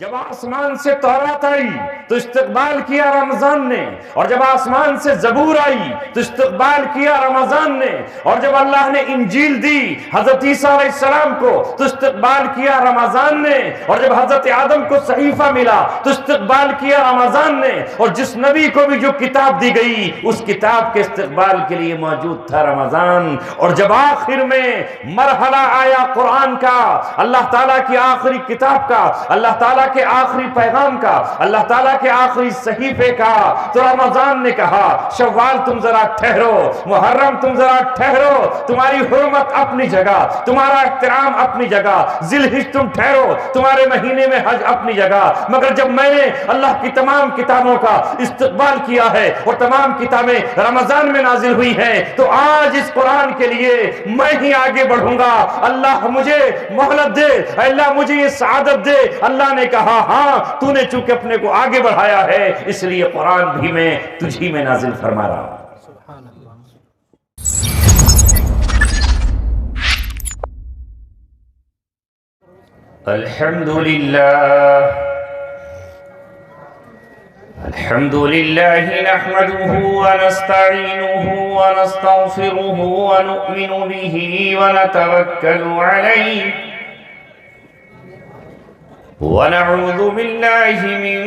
جب آسمان سے تورات آئی تو استقبال کیا رمضان نے، اور جب آسمان سے زبور آئی تو استقبال کیا رمضان نے، اور جب اللہ نے انجیل دی حضرت عیسیٰ علیہ السلام کو تو استقبال کیا رمضان نے، اور جب حضرت آدم کو صحیفہ ملا تو استقبال کیا رمضان نے، اور جس نبی کو بھی جو کتاب دی گئی اس کتاب کے استقبال کے لیے موجود تھا رمضان۔ اور جب آخر میں مرحلہ آیا قرآن کا، اللہ تعالیٰ کی آخری کتاب کا، اللہ تعالیٰ کے آخری پیغام کا، اللہ تعالیٰ کے آخری صحیفے کا، تو رمضان نے کہا شوال تم ذرا ٹھہرو، محرم تم ذرا ٹھہرو، تمہاری حرمت اپنی جگہ، تمہارا احترام اپنی جگہ، ذی الحجہ تم ٹھہرو، تمہارے مہینے میں حج اپنی جگہ، مگر جب میں نے اللہ کی تمام کتابوں کا استقبال کیا ہے اور تمام کتابیں رمضان میں نازل ہوئی ہیں، تو آج اس قرآن کے لیے میں ہی آگے بڑھوں گا۔ اللہ مجھے مہلت دے، اللہ مجھے یہ سعادت دے۔ اللہ نے کہا ہاں تو نے چونکہ اپنے کو آگے بڑھایا ہے اس لیے قرآن بھی میں تجھی میں نازل فرما رہا ہوں۔ الحمد لله نحمده ونستعينه ونستغفره ونؤمن به ونتوكل عليه ونعوذ بالله من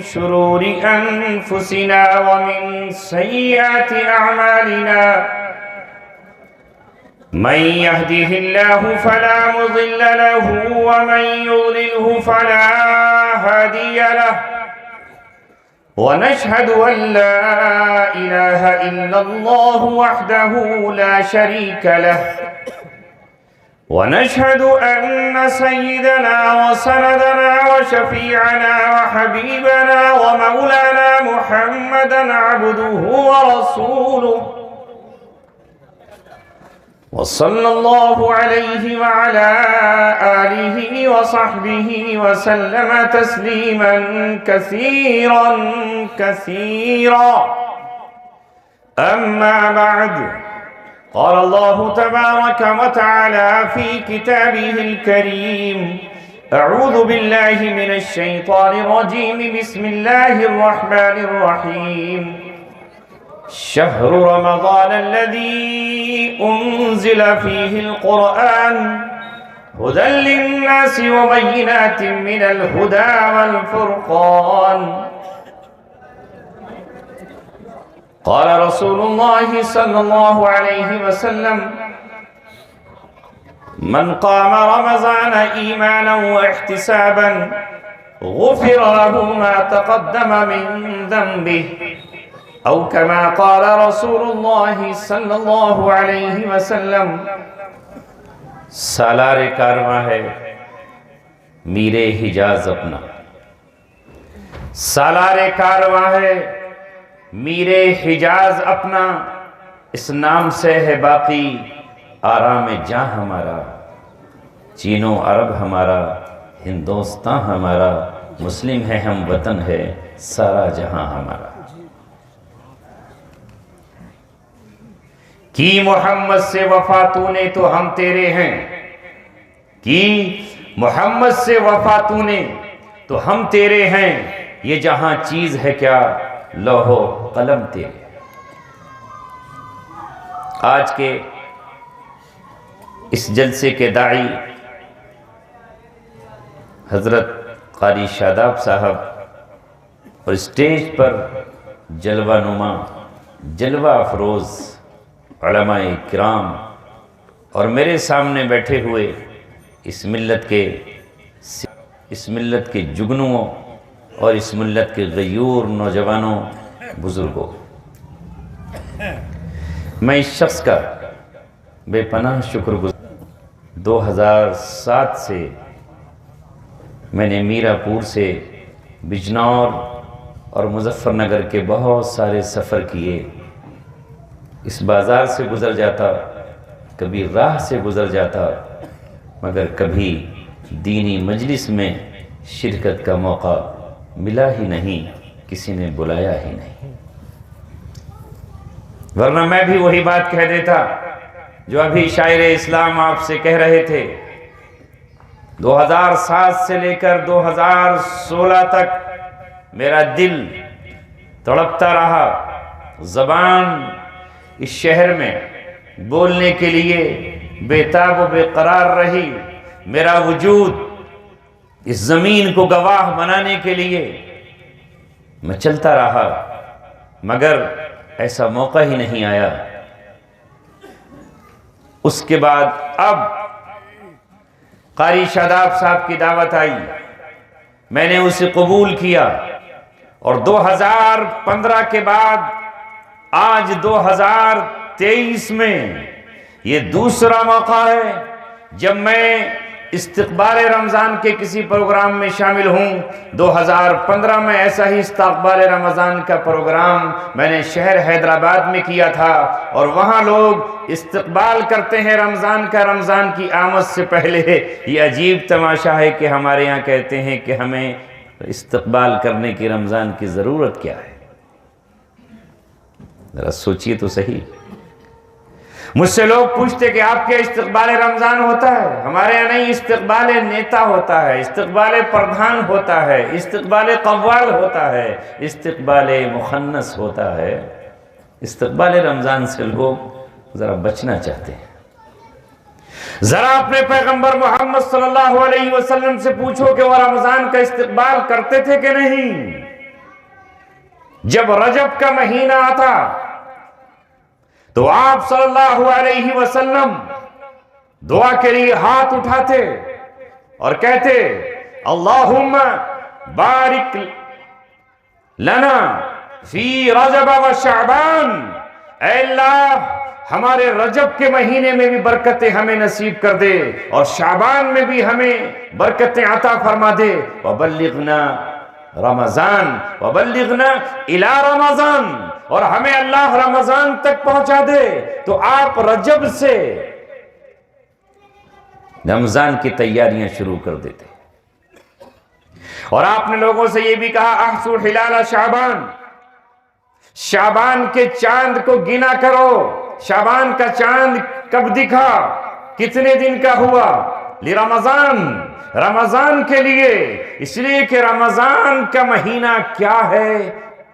شرور أنفسنا ومن سيئات أعمالنا من يهده الله فلا مضل له ومن يضلله فلا هادي له ونشهد أن لا إله إلا الله وحده لا شريك له ونشهد أن سيدنا وسندنا وشفيعنا وحبيبنا ومولانا محمدا عبده ورسوله وصلى الله عليه وعلى آله وصحبه وسلم تسليما كثيرا كثيرا أما بعد قال الله تبارك وتعالى في كتابه الكريم أعوذ بالله من الشيطان الرجيم بسم الله الرحمن الرحيم شهر رمضان الذي أنزل فيه القرآن هدى للناس وبينات من الهدى والفرقان قال رسول الله صلى الله عليه وسلم من قام رمضان إيمانا واحتسابا غفر له ما تقدم من ذنبه أو كما قال رسول الله صلی اللہ علیہ وسلم۔ سالار کارواں ہے میر حجاز اپنا، سالار کارواں ہے میر حجاز اپنا، اس نام سے ہے باقی آرام جاں ہمارا، چین و عرب ہمارا، ہندوستان ہمارا، مسلم ہے ہم وطن ہے سارا جہاں ہمارا۔ کی محمد سے وفا تو نے تو ہم تیرے ہیں، کی محمد سے وفا تو نے تو ہم تیرے ہیں، یہ جہاں چیز ہے کیا لوح و قلم تیرے۔ آج کے اس جلسے کے داعی حضرت قاری شاداب صاحب اور اسٹیج پر جلوہ نما جلوہ افروز علماء کرام اور میرے سامنے بیٹھے ہوئے اس ملت کے جگنوں اور اس ملت کے غیور نوجوانوں بزرگوں، میں اس شخص کا بے پناہ شکر گزار۔ 2007 سے میں نے میرا پور سے بجنور اور مظفر نگر کے بہت سارے سفر کیے، اس بازار سے گزر جاتا، کبھی راہ سے گزر جاتا، مگر کبھی دینی مجلس میں شرکت کا موقع ملا ہی نہیں، کسی نے بلایا ہی نہیں، ورنہ میں بھی وہی بات کہہ دیتا جو ابھی شاعر اسلام آپ سے کہہ رہے تھے 2007 سے لے کر 2016 تک میرا دل تڑپتا رہا، زبان اس شہر میں بولنے کے لیے بے تاب و بے قرار رہی، میرا وجود اس زمین کو گواہ بنانے کے لیے میں چلتا رہا، مگر ایسا موقع ہی نہیں آیا۔ اس کے بعد اب قاری شاداب صاحب کی دعوت آئی، میں نے اسے قبول کیا، اور 2015 کے بعد آج 2023 میں یہ دوسرا موقع ہے جب میں استقبال رمضان کے کسی پروگرام میں شامل ہوں۔ 2015 میں ایسا ہی استقبال رمضان کا پروگرام میں نے شہر حیدرآباد میں کیا تھا، اور وہاں لوگ استقبال کرتے ہیں رمضان کا، رمضان کی آمد سے پہلے۔ یہ عجیب تماشا ہے کہ ہمارے یہاں کہتے ہیں کہ ہمیں استقبال کرنے کی رمضان کی ضرورت کیا ہے؟ ذرا سوچئے تو صحیح۔ مجھ سے لوگ پوچھتے کہ آپ کے استقبال رمضان ہوتا ہے؟ ہمارے یہاں نہیں، استقبال نیتا ہوتا ہے، استقبال پردھان ہوتا ہے، استقبال قوال ہوتا ہے، استقبال مخنث ہوتا ہے۔ استقبال رمضان سے لوگ ذرا بچنا چاہتے ہیں۔ ذرا اپنے پیغمبر محمد صلی اللہ علیہ وسلم سے پوچھو کہ وہ رمضان کا استقبال کرتے تھے کہ نہیں؟ جب رجب کا مہینہ آتا تو آپ صلی اللہ علیہ وسلم دعا کے لیے ہاتھ اٹھاتے اور کہتے اللہم بارک لنا فی رجب و شعبان، اے اللہ ہمارے رجب کے مہینے میں بھی برکتیں ہمیں نصیب کر دے، اور شعبان میں بھی ہمیں برکتیں عطا فرما دے، وبلغنا رمضان وبلغنا الی رمضان، اور ہمیں اللہ رمضان تک پہنچا دے۔ تو آپ رجب سے رمضان کی تیاریاں شروع کر دیتے، اور آپ نے لوگوں سے یہ بھی کہا احصوا ہلال شعبان، شعبان کے چاند کو گنا کرو، شعبان کا چاند کب دکھا، کتنے دن کا ہوا، لرمضان، رمضان کے لیے، اس لیے کہ رمضان کا مہینہ کیا ہے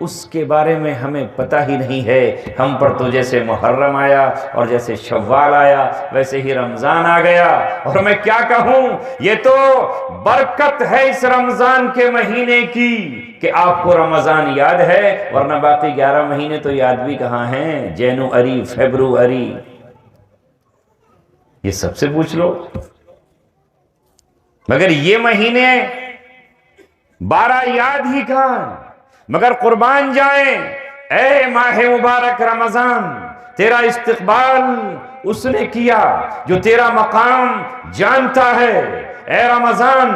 اس کے بارے میں ہمیں پتہ ہی نہیں ہے۔ ہم پر تو جیسے محرم آیا اور جیسے شوال آیا ویسے ہی رمضان آ گیا، اور میں کیا کہوں، یہ تو برکت ہے اس رمضان کے مہینے کی کہ آپ کو رمضان یاد ہے، ورنہ باقی 11 مہینے تو یاد بھی کہاں ہیں، جنوری، فیبروری، یہ سب سے پوچھ لو۔ مگر یہ مہینے 12 یاد ہی کہاں، مگر قربان جائیں اے ماہ مبارک رمضان، تیرا استقبال اس نے کیا جو تیرا مقام جانتا ہے۔ اے رمضان،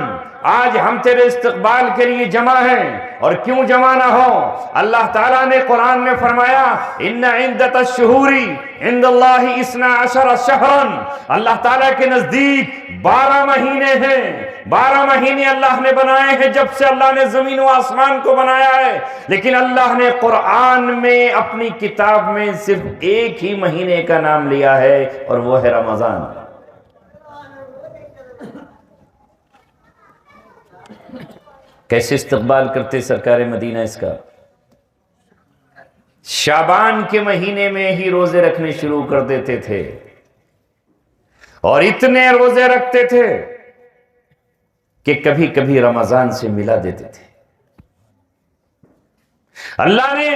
آج ہم تیرے استقبال کے لیے جمع ہیں، اور کیوں جمع نہ ہو؟ اللہ تعالیٰ نے قرآن میں فرمایا ان عدت الشہور عند اللہ 12 شہرا، اللہ تعالیٰ کے نزدیک 12 مہینے ہیں، 12 مہینے اللہ نے بنائے ہیں جب سے اللہ نے زمین و آسمان کو بنایا ہے، لیکن اللہ نے قرآن میں اپنی کتاب میں صرف ایک ہی مہینے کا نام لیا ہے، اور وہ ہے رمضان۔ کیسے استقبال کرتے سرکار مدینہ اس کا؟ شعبان کے مہینے میں ہی روزے رکھنے شروع کر دیتے تھے، اور اتنے روزے رکھتے تھے کہ کبھی کبھی رمضان سے ملا دیتے تھے۔ اللہ نے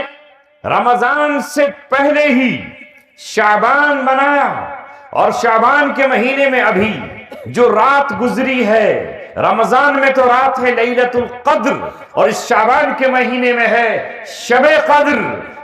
رمضان سے پہلے ہی شعبان بنایا، اور شعبان کے مہینے میں ابھی جو رات گزری ہے، رمضان میں تو رات ہے لیلۃ القدر، اور اس شعبان کے مہینے میں ہے شب قدر۔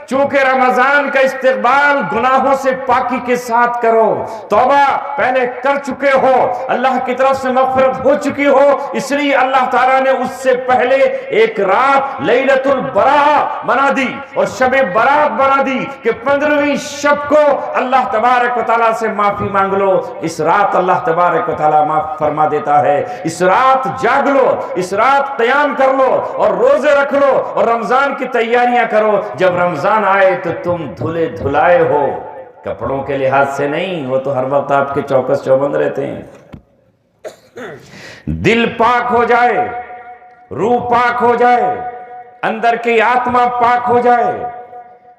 چونکہ رمضان کا استقبال گناہوں سے پاکی کے ساتھ کرو، توبہ پہلے کر چکے ہو، اللہ کی طرف سے مغفرت ہو چکی ہو، اس لیے اللہ تعالیٰ نے اس سے پہلے ایک رات لیلۃ البراء بنا دی اور شب برات بنا دی کہ 15ویں شب کو اللہ تبارک و تعالیٰ سے معافی مانگ لو۔ اس رات اللہ تبارک و تعالیٰ معاف فرما دیتا ہے۔ اس رات جاگ لو، اس رات قیام کر لو اور روزے رکھ لو اور رمضان کی تیاریاں کرو۔ جب رمضان آئے تو تم دھلے دھلائے ہو، کپڑوں کے لحاظ سے نہیں، وہ تو ہر وقت آپ کے چوکس چوبند رہتے ہیں، دل پاک ہو جائے، روح پاک ہو جائے، اندر کی آتما پاک ہو جائے،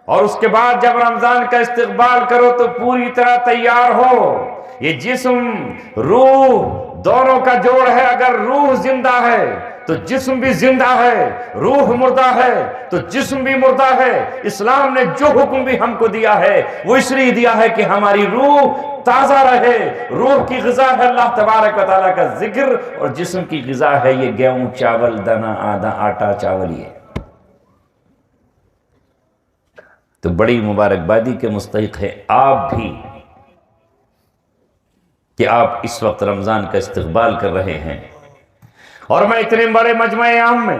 اور اس کے بعد جب رمضان کا استقبال کرو تو پوری طرح تیار ہو۔ یہ جسم روح دونوں کا جوڑ ہے، اگر روح زندہ ہے تو جسم بھی زندہ ہے، روح مردہ ہے تو جسم بھی مردہ ہے۔ اسلام نے جو حکم بھی ہم کو دیا ہے وہ اس لیے دیا ہے کہ ہماری روح تازہ رہے۔ روح کی غذا ہے اللہ تبارک و تعالیٰ کا ذکر، اور جسم کی غذا ہے یہ گیہوں چاول دانا آدھا آٹا چاول۔ یہ تو بڑی مبارکبادی کے مستحق ہے آپ بھی کہ آپ اس وقت رمضان کا استقبال کر رہے ہیں، اور میں اتنے بڑے مجمع عام میں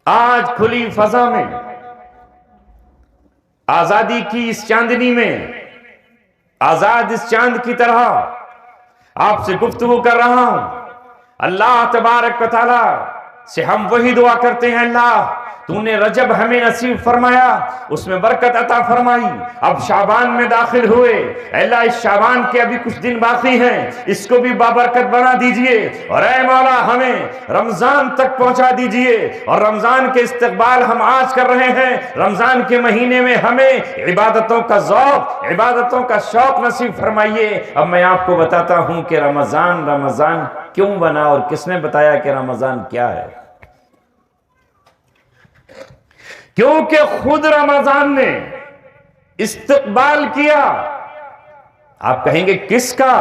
آج کھلی فضا میں آزادی کی اس چاندنی میں آزاد اس چاند کی طرح آپ سے گفتگو کر رہا ہوں۔ اللہ تبارک و تعالی سے ہم وہی دعا کرتے ہیں، اللہ تو نے رجب ہمیں نصیب فرمایا، اس میں برکت عطا فرمائی، اب شعبان میں داخل ہوئے، اللہ اس شعبان کے ابھی کچھ دن باقی ہیں، اس کو بھی بابرکت بنا دیجئے، اور اے مولا ہمیں رمضان تک پہنچا دیجئے، اور رمضان کے استقبال ہم آج کر رہے ہیں۔ رمضان کے مہینے میں ہمیں عبادتوں کا ذوق، عبادتوں کا شوق نصیب فرمائیے۔ اب میں آپ کو بتاتا ہوں کہ رمضان کیوں بنا اور کس نے بتایا کہ رمضان کیا ہے۔ کیونکہ خود رمضان نے استقبال کیا۔ آپ کہیں گے کس کا؟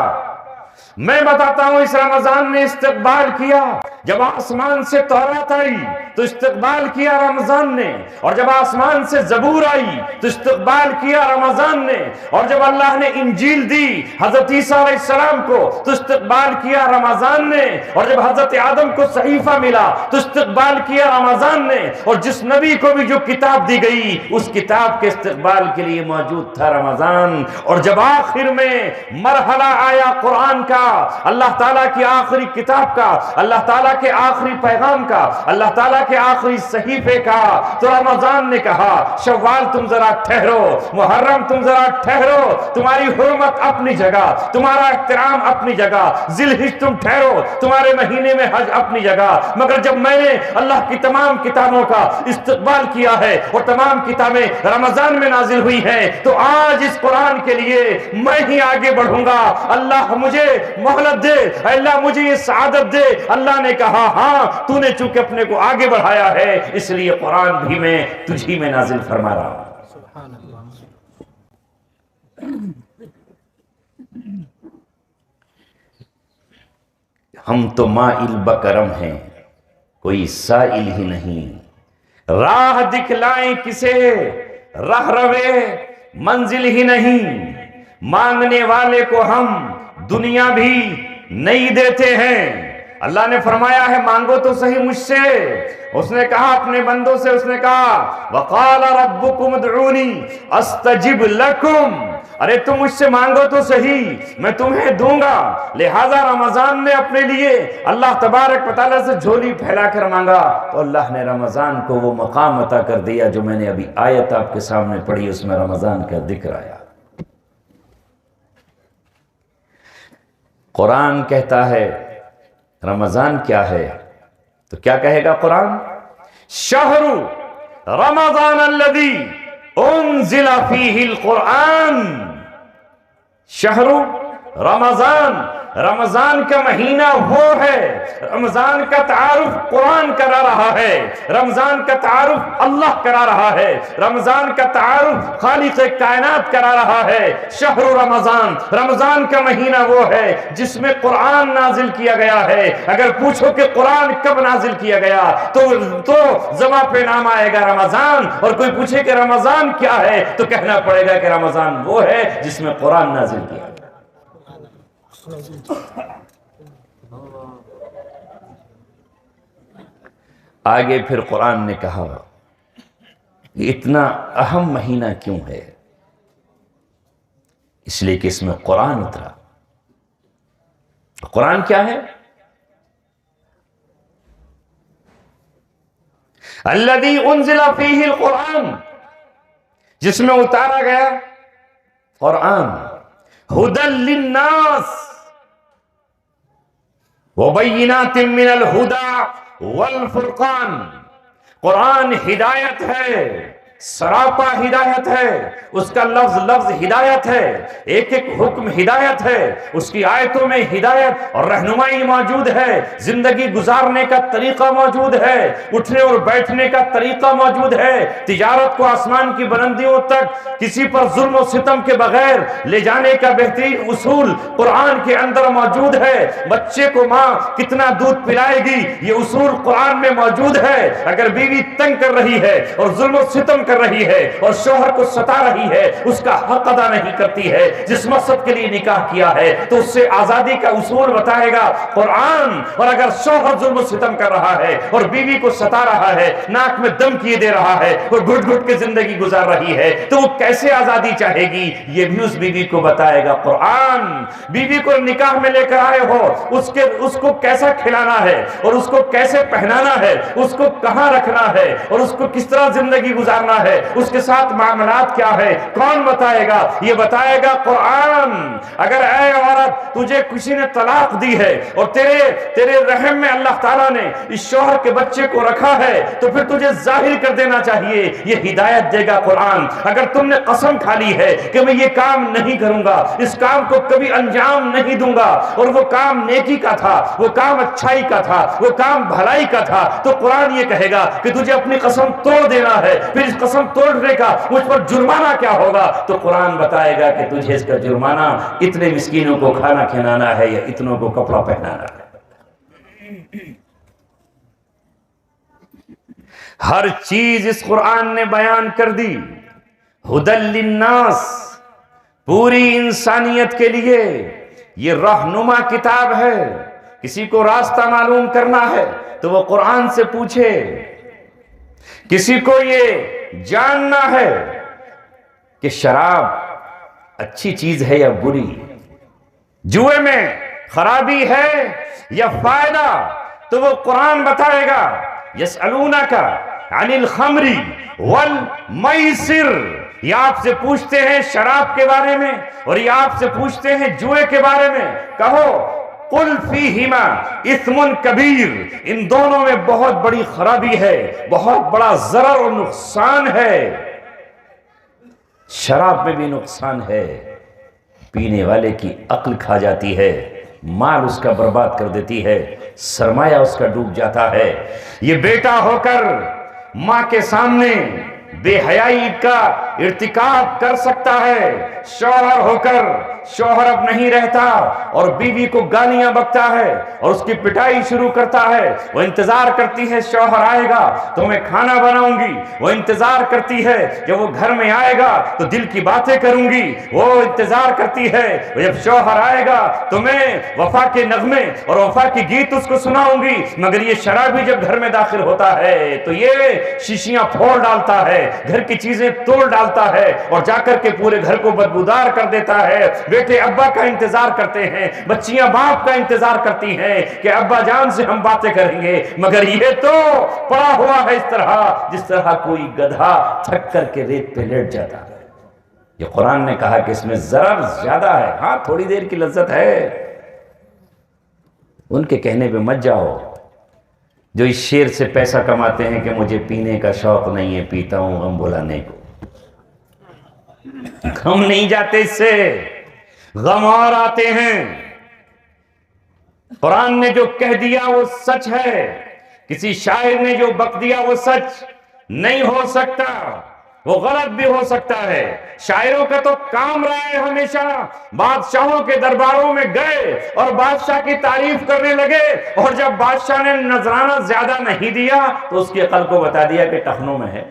میں بتاتا ہوں، اس رمضان نے استقبال کیا۔ جب آسمان سے تورات آئی تو استقبال کیا رمضان نے، اور جب آسمان سے زبور آئی تو استقبال کیا رمضان نے، اور جب اللہ نے انجیل دی حضرت عیسیٰ علیہ السلام کو تو استقبال کیا رمضان نے، اور جب حضرت آدم کو صحیفہ ملا تو استقبال کیا رمضان نے، اور جس نبی کو بھی جو کتاب دی گئی اس کتاب کے استقبال کے لیے موجود تھا رمضان۔ اور جب آخر میں مرحلہ آیا قرآن کا، اللہ تعالیٰ کی آخری کتاب کا، اللہ تعالیٰ کے آخری پیغام کا، اللہ تعالیٰ کے آخری صحیفے کا، تو رمضان نے کہا شوال تم ذرا ٹھہرو، محرم تم ذرا ٹھہرو، تمہاری حرمت اپنی جگہ، تمہارا احترام اپنی جگہ، ذی الحجہ تم ٹھہرو، تمہارے مہینے میں حج اپنی جگہ۔ مگر جب میں نے اللہ کی تمام کتابوں کا استقبال کیا ہے اور تمام کتابیں رمضان میں نازل ہوئی ہیں، تو آج اس قرآن کے لیے میں ہی آگے بڑھوں گا۔ اللہ مجھے مہلت دے، اللہ مجھے یہ سعادت دے۔ اللہ نے کہا ہاں تو نے چونکہ اپنے کو آگے بڑھایا ہے اس لیے قرآن بھی میں تجھی میں نازل فرما رہا ہوں۔ ہم تو مائل بکرم ہیں، کوئی سائل ہی نہیں، راہ دکھلائیں کسے راہ روے منزل ہی نہیں، مانگنے والے کو ہم دنیا بھی نہیں دیتے ہیں۔ اللہ نے فرمایا ہے مانگو تو صحیح مجھ سے۔ اس نے کہا اپنے بندوں سے، اس نے کہا وَقَالَ رَبُّكُمْ ادْعُونِي أَسْتَجِبْ لَكُمْ، ارے تم مجھ سے مانگو تو صحیح میں تمہیں دوں گا۔ لہٰذا رمضان نے اپنے لیے اللہ تبارک و تعالیٰ سے جھولی پھیلا کر مانگا تو اللہ نے رمضان کو وہ مقام عطا کر دیا جو میں نے ابھی آیت آپ کے سامنے پڑھی، اس میں رمضان کا ذکر آیا۔ قرآن کہتا ہے رمضان کیا ہے تو کیا کہے گا قرآن؟ شہر رمضان الذی انزل فیہ القرآن، شہر رمضان، رمضان کا مہینہ وہ ہے، رمضان کا تعارف قرآن کرا رہا ہے، رمضان کا تعارف اللہ کرا رہا ہے، رمضان کا تعارف خالق کائنات کرا رہا ہے۔ شہر رمضان، رمضان کا مہینہ وہ ہے جس میں قرآن نازل کیا گیا ہے۔ اگر پوچھو کہ قرآن کب نازل کیا گیا تو زبان پہ نام آئے گا رمضان، اور کوئی پوچھے کہ رمضان کیا ہے تو کہنا پڑے گا کہ رمضان وہ ہے جس میں قرآن نازل کیا گیا۔ آگے پھر قرآن نے کہا یہ اتنا اہم مہینہ کیوں ہے؟ اس لیے کہ اس میں قرآن اترا۔ قرآن کیا ہے؟ الذی انزل فیہ القرآن، جس میں اتارا گیا قرآن، ھدی للناس، وَبَيِّنَاتٍ مِّنَ الْهُدَى وَالْفُرْقَانِ، قرآن ہدایت ہے، سراپا ہدایت ہے، اس کا لفظ لفظ ہدایت ہے، ایک ایک حکم ہدایت ہے، اس کی آیتوں میں ہدایت اور رہنمائی موجود ہے، زندگی گزارنے کا طریقہ موجود ہے، اٹھنے اور بیٹھنے کا طریقہ موجود ہے، تجارت کو آسمان کی بلندیوں تک کسی پر ظلم و ستم کے بغیر لے جانے کا بہترین اصول قرآن کے اندر موجود ہے، بچے کو ماں کتنا دودھ پلائے گی یہ اصول قرآن میں موجود ہے، اگر بیوی تنگ کر رہی ہے اور ظلم و ستم کر رہی ہے اور شوہر کو ستا رہی ہے، اس کا حق ادا نہیں کرتی ہے، جس مقصد کے لیے نکاح کیا ہے تو اس سے آزادی کا اصول بتائے گا قرآن، اور اگر شوہر ظلم و ستم کر رہا ہے اور بیوی کو ستا رہا ہے، ناک میں دم کیے دے رہا ہے اور گھٹ گھٹ کے زندگی گزار رہی ہے، تو وہ کیسے آزادی چاہے گی یہ بھی اس بیوی کو بتائے گا قرآن۔ بیوی کو نکاح میں لے کر آئے ہو، اس کو کیسا کھلانا ہے اور اس کو کیسے پہنانا ہے، اس کو کہاں رکھنا ہے اور اس کو کس طرح زندگی گزارنا ہے، اس کے ساتھ معاملات کیا ہے، کون بتائے گا؟ یہ بتائے گا قرآن۔ اگر اے عورت تجھے کسی نے طلاق دی ہے اور تیرے رحم میں اللہ تعالیٰ نے اس شوہر کے بچے کو رکھا ہے تو پھر تجھے ظاہر کر دینا چاہیے، یہ ہدایت دے گا قرآن۔ اگر تم نے قسم کھا لی ہے کہ میں یہ کام نہیں کروں گا، اس کام کو کبھی انجام نہیں دوں گا، اور وہ کام نیکی کا تھا، وہ کام اچھائی کا تھا، وہ کام بھلائی کا تھا، تو قرآن یہ کہے گا کہ تجھے اپنی قسم توڑ دینا ہے، پھر اس قسم توڑنے کا مجھ پر جرمانہ کیا ہوگا؟ تو قرآن بتائے گا کہ تجھے اس کا جرمانہ اتنے مسکینوں کو کھانا کھلانا ہے یا اتنوں کو کپڑا پہنانا ہے۔ ہر چیز اس قرآن نے بیان کر دی، ہدی للناس، پوری انسانیت کے لیے یہ رہنما کتاب ہے۔ کسی کو راستہ معلوم کرنا ہے تو وہ قرآن سے پوچھے، کسی کو یہ جاننا ہے کہ شراب اچھی چیز ہے یا بری، جوئے میں خرابی ہے یا فائدہ، تو وہ قرآن بتائے گا۔ یسألونک عن الخمر والمیسر، یہ آپ سے پوچھتے ہیں شراب کے بارے میں اور یہ آپ سے پوچھتے ہیں جوئے کے بارے میں، کہو قل فیہما اثم کبیر، ان دونوں میں بہت بڑی خرابی ہے، بہت بڑا ضرر اور نقصان ہے۔ شراب میں بھی نقصان ہے، پینے والے کی عقل کھا جاتی ہے، مال اس کا برباد کر دیتی ہے، سرمایہ اس کا ڈوب جاتا ہے۔ یہ بیٹا ہو کر ماں کے سامنے بے حیائی کا ارتکاب کر سکتا ہے، شوہر ہو کر شوہر اب نہیں رہتا اور بیوی کو گالیاں بکتا ہے اور اس کی پٹائی شروع کرتا ہے، وہ انتظار کرتی ہے شوہر آئے گا تو میں کھانا بناؤں گی، وہ انتظار کرتی ہے جب وہ گھر میں آئے گا تو دل کی باتیں کروں گی، وہ انتظار کرتی ہے جب شوہر آئے گا تو میں وفا کے نغمے اور وفا کی گیت اس کو سناؤں گی، مگر یہ شرابی جب گھر میں داخل ہوتا ہے تو یہ شیشیاں پھوڑ ڈالتا ہے، گھر کی چیزیں توڑ ڈالتا ہے اور جا کر کے پورے گھر کو بدبودار کر دیتا ہے۔ بیٹے ابا کا انتظار کرتے ہیں، بچیاں باپ کا انتظار کرتی ہیں کہ ابا جان سے ہم باتیں کریں گے، مگر یہ تو پڑا ہوا ہے اس طرح جس طرح کوئی گدھا تھک کر کے ریت پہ لیٹ جاتا ہے۔ یہ قرآن نے کہا کہ اس میں ضرر زیادہ ہے، ہاں تھوڑی دیر کی لذت ہے، ان کے کہنے پہ مت جاؤ جو اس شعر سے پیسہ کماتے ہیں کہ مجھے پینے کا شوق نہیں ہے، پیتا ہوں غم بھلانے کو۔ غم نہیں جاتے اس سے، غم اور آتے ہیں۔ قرآن نے جو کہہ دیا وہ سچ ہے، کسی شاعر نے جو بک دیا وہ سچ نہیں ہو سکتا، وہ غلط بھی ہو سکتا ہے۔ شاعروں کا تو کام رہا ہے ہمیشہ، بادشاہوں کے درباروں میں گئے اور بادشاہ کی تعریف کرنے لگے، اور جب بادشاہ نے نذرانہ زیادہ نہیں دیا تو اس کی عقل کو بتا دیا کہ ٹخنوں میں ہے۔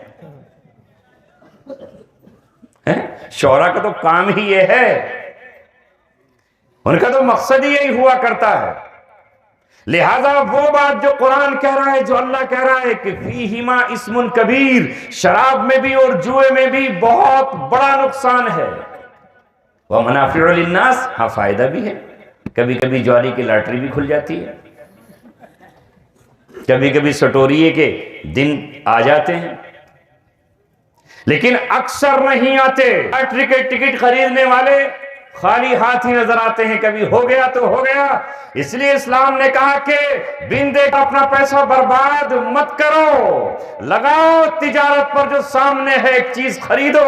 شعراء کا تو کام ہی یہ ہے، ان کا تو مقصد ہی یہی ہوا کرتا ہے۔ لہذا وہ بات جو قرآن کہہ رہا ہے، جو اللہ کہہ رہا ہے کہ فیہما اسم کبیر، شراب میں بھی اور جوئے میں بھی بہت بڑا نقصان ہے، ومنافع للناس، ہاں فائدہ بھی ہے، کبھی کبھی جواری کی لاٹری بھی کھل جاتی ہے، کبھی کبھی سٹوریے کے دن آ جاتے ہیں، لیکن اکثر نہیں آتے۔ لاٹری کے ٹکٹ خریدنے والے خالی ہاتھ ہی نظر آتے ہیں، کبھی ہو گیا تو ہو گیا۔ اس لیے اسلام نے کہا کہ بن دے کا اپنا پیسہ برباد مت کرو، لگاؤ تجارت پر، جو سامنے ہے ایک چیز خریدو،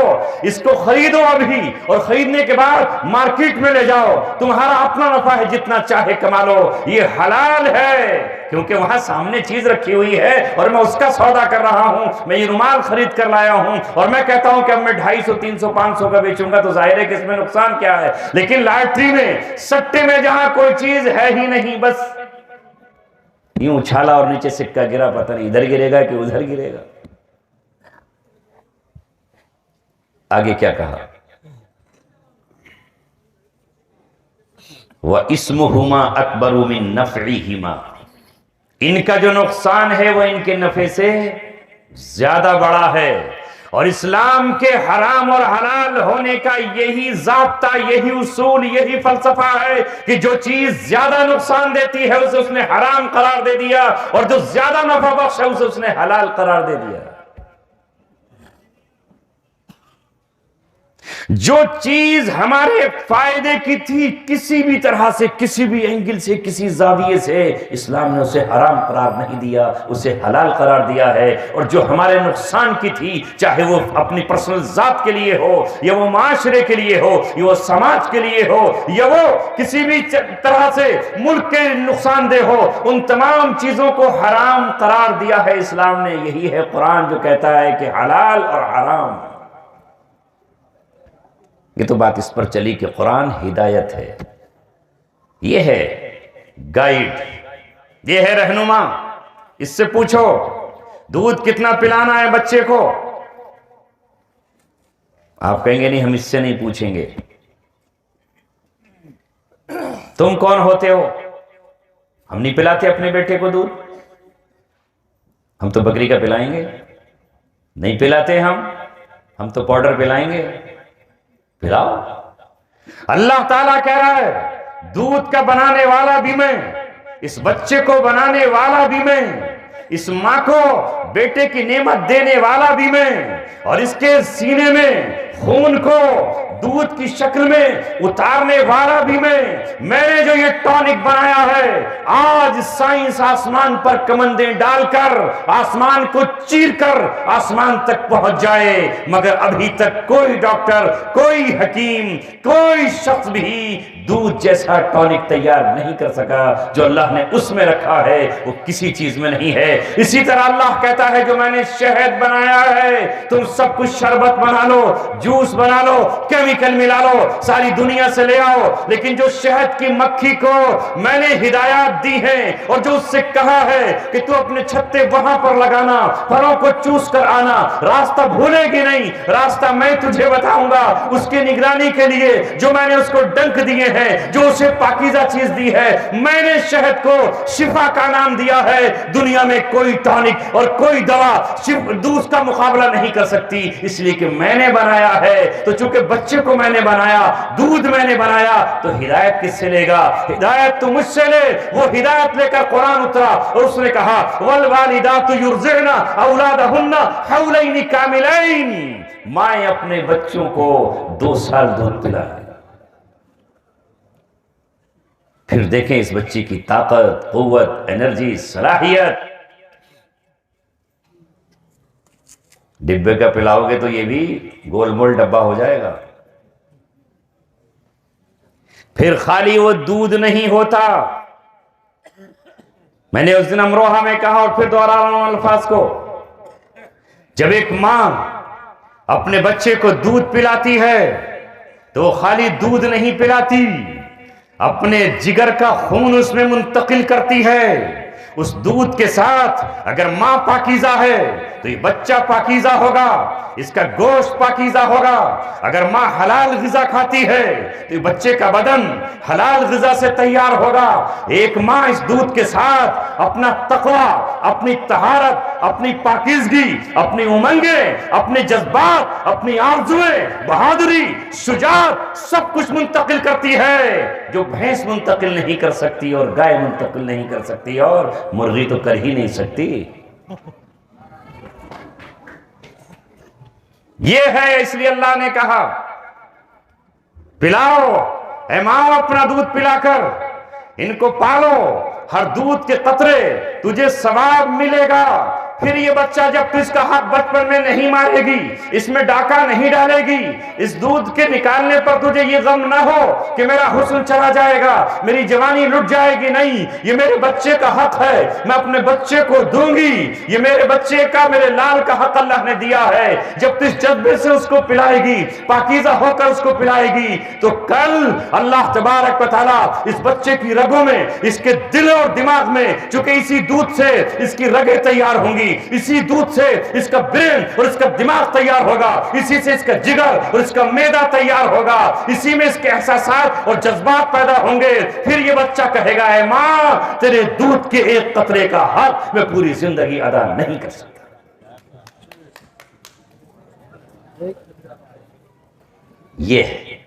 اس کو خریدو ابھی، اور خریدنے کے بعد مارکیٹ میں لے جاؤ، تمہارا اپنا نفع ہے، جتنا چاہے کما لو، یہ حلال ہے، کیونکہ وہاں سامنے چیز رکھی ہوئی ہے اور میں اس کا سودا کر رہا ہوں۔ میں یہ رومال خرید کر لایا ہوں اور میں کہتا ہوں کہ اب میں 250 300 500 کا بیچوں گا، تو ظاہر ہے کہ اس میں نقصان کیا ہے۔ لیکن لاٹری میں، سٹے میں جہاں کوئی چیز ہے ہی نہیں، بس یوں اچھالا اور نیچے سکہ گرا، پتہ نہیں ادھر گرے گا کہ ادھر گرے گا۔ آگے کیا کہا؟ وَإِسْمُهُمَا أَكْبَرُ مِن نَفْعِهِمَا، ان کا جو نقصان ہے وہ ان کے نفع سے زیادہ بڑا ہے۔ اور اسلام کے حرام اور حلال ہونے کا یہی ضابطہ، یہی اصول، یہی فلسفہ ہے کہ جو چیز زیادہ نقصان دیتی ہے اسے اس نے حرام قرار دے دیا، اور جو زیادہ نفع بخش ہے اسے اس نے حلال قرار دے دیا۔ جو چیز ہمارے فائدے کی تھی، کسی بھی طرح سے، کسی بھی اینگل سے، کسی زاویے سے، اسلام نے اسے حرام قرار نہیں دیا، اسے حلال قرار دیا ہے۔ اور جو ہمارے نقصان کی تھی، چاہے وہ اپنی پرسنل ذات کے لیے ہو، یا وہ معاشرے کے لیے ہو، یا وہ سماج کے لیے ہو، یا وہ کسی بھی طرح سے ملک کے نقصان دہ ہو، ان تمام چیزوں کو حرام قرار دیا ہے اسلام نے۔ یہی ہے قرآن جو کہتا ہے کہ حلال اور حرام۔ یہ تو بات اس پر چلی کہ قرآن ہدایت ہے، یہ ہے گائیڈ، یہ ہے رہنما۔ اس سے پوچھو دودھ کتنا پلانا ہے بچے کو، آپ کہیں گے نہیں ہم اس سے نہیں پوچھیں گے۔ تم کون ہوتے ہو؟ ہم نہیں پلاتے اپنے بیٹے کو دودھ، ہم تو بکری کا پلائیں گے، نہیں پلاتے ہم تو پاؤڈر پلائیں گے، پلاؤ۔ اللہ تعالیٰ کہہ رہا ہے دودھ کا بنانے والا بھی میں، اس بچے کو بنانے والا بھی میں، اس ماں کو بیٹے کی نعمت دینے والا بھی میں، اور اس کے سینے میں خون کو دودھ کی شکل میں اتارنے والا بھی میں نے جو یہ ٹونک بنایا ہے، آج سائنس آسمان پر کمندیں ڈال کر آسمان کو چیر کر آسمان تک پہنچ جائے، مگر ابھی تک کوئی ڈاکٹر، کوئی حکیم، کوئی شخص بھی دودھ جیسا ٹونک تیار نہیں کر سکا۔ جو اللہ نے اس میں رکھا ہے وہ کسی چیز میں نہیں ہے۔ اسی طرح اللہ کہتا ہے جو میں نے شہد بنایا ہے، تم سب کچھ شربت بنا لو، جوس بنا لو، کیمیکل ملا لو، ساری دنیا سے لے آؤ، لیکن جو شہد کی مکھی کو میں نے ہدایات دی ہیں اور جو اس سے کہا ہے کہ تو اپنے چھتے وہاں پر لگانا، پھلوں کو چوس کر آنا، راستہ بھولے گی نہیں، راستہ میں تجھے بتاؤں گا، اس کی نگرانی کے لیے جو میں نے اس کو ڈنک دیے ہیں، جو اسے پاکیزہ چیز دی ہے، میں نے شہد کو شفا کا نام دیا ہے۔ دنیا میں کوئی ٹانک اور کوئی دوا دودھ کا مقابلہ نہیں کر سکتی، اس لیے کہ میں نے بنایا ہے۔ تو چونکہ بچے کو میں نے بنایا، دودھ میں نے بنایا، تو ہدایت کس سے لے گا؟ ہدایت تو مجھ سے لے۔ وہ ہدایت لے کر قرآن اترا اور اس نے کہا والوالدات یرضعن اولادہن حولین کاملین، مائیں اپنے بچوں کو 2 سال دودھ پلائیں۔ پھر دیکھیں اس بچی کی طاقت، قوت، انرجی، صلاحیت۔ ڈبے کا پلاؤ گے تو یہ بھی گول مول ڈبہ ہو جائے گا۔ پھر خالی وہ دودھ نہیں ہوتا، میں نے اس دن امروہہ میں کہا اور پھر دوہرا رہا ہوں الفاظ کو، جب ایک ماں اپنے بچے کو دودھ پلاتی ہے تو وہ خالی دودھ نہیں پلاتی، اپنے جگر کا خون اس میں منتقل کرتی ہے۔ اس دودھ کے ساتھ اگر ماں پاکیزہ ہے تو یہ بچہ پاکیزہ ہوگا، اس کا گوشت پاکیزہ ہوگا۔ اگر ماں حلال غذا کھاتی ہے تو یہ بچے کا بدن حلال غذا سے تیار ہوگا۔ ایک ماں اس دودھ کے ساتھ اپنا تقوی، اپنی طہارت، اپنی پاکیزگی، اپنی امنگیں، اپنے جذبات، اپنی آرزویں، بہادری، شجاعت، سب کچھ منتقل کرتی ہے، جو بھینس منتقل نہیں کر سکتی اور گائے منتقل نہیں کر سکتی اور مرغی تو کر ہی نہیں سکتی۔ یہ ہے، اس لیے اللہ نے کہا پلاؤ اے ماں اپنا دودھ پلا کر ان کو پالو، ہر دودھ کے قطرے تجھے ثواب ملے گا۔ پھر یہ بچہ جب تو اس کا حق بچپن میں نہیں مارے گی، اس میں ڈاکہ نہیں ڈالے گی، اس دودھ کے نکالنے پر تجھے یہ غم نہ ہو کہ میرا حسن چلا جائے گا، میری جوانی لٹ جائے گی، نہیں، یہ میرے بچے کا حق ہے، میں اپنے بچے کو دوں گی، یہ میرے بچے کا، میرے لال کا حق اللہ نے دیا ہے۔ جب تو اس جذبے سے اس کو پلائے گی، پاکیزہ ہو کر اس کو پلائے گی، تو کل اللہ تبارک و تعالیٰ اس بچے کی رگوں میں، اس کے دل اور دماغ میں، چونکہ اسی دودھ سے اس کی رگیں تیار ہوں گی، اسی دودھ سے اس کا برین اور اس کا دماغ تیار ہوگا، اسی سے اس کا جگر اور اس کا معدہ تیار ہوگا، اسی میں اس کے احساسات اور جذبات پیدا ہوں گے۔ پھر یہ بچہ کہے گا اے ماں تیرے دودھ کے ایک قطرے کا حق میں پوری زندگی ادا نہیں کر سکتا۔ یہ ہے،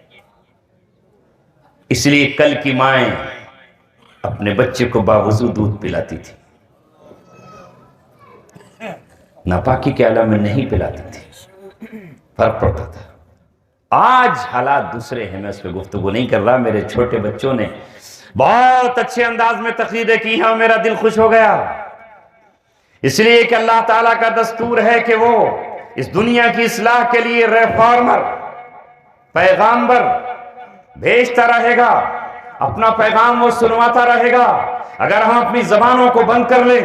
اس لیے کل کی مائیں اپنے بچے کو باوضو دودھ پلاتی تھی، ناپاکی کے عالم میں نہیں پلاتی تھی، فرق پڑتا تھا۔ آج حالات دوسرے ہیں، میں اس پہ گفتگو نہیں کر رہا۔ میرے چھوٹے بچوں نے بہت اچھے انداز میں تقریریں کی ہیں اور میرا دل خوش ہو گیا، اس لیے کہ اللہ تعالیٰ کا دستور ہے کہ وہ اس دنیا کی اصلاح کے لیے ریفارمر، پیغامبر بھیجتا رہے گا، اپنا پیغام وہ سنواتا رہے گا۔ اگر ہم اپنی زبانوں کو بند کر لیں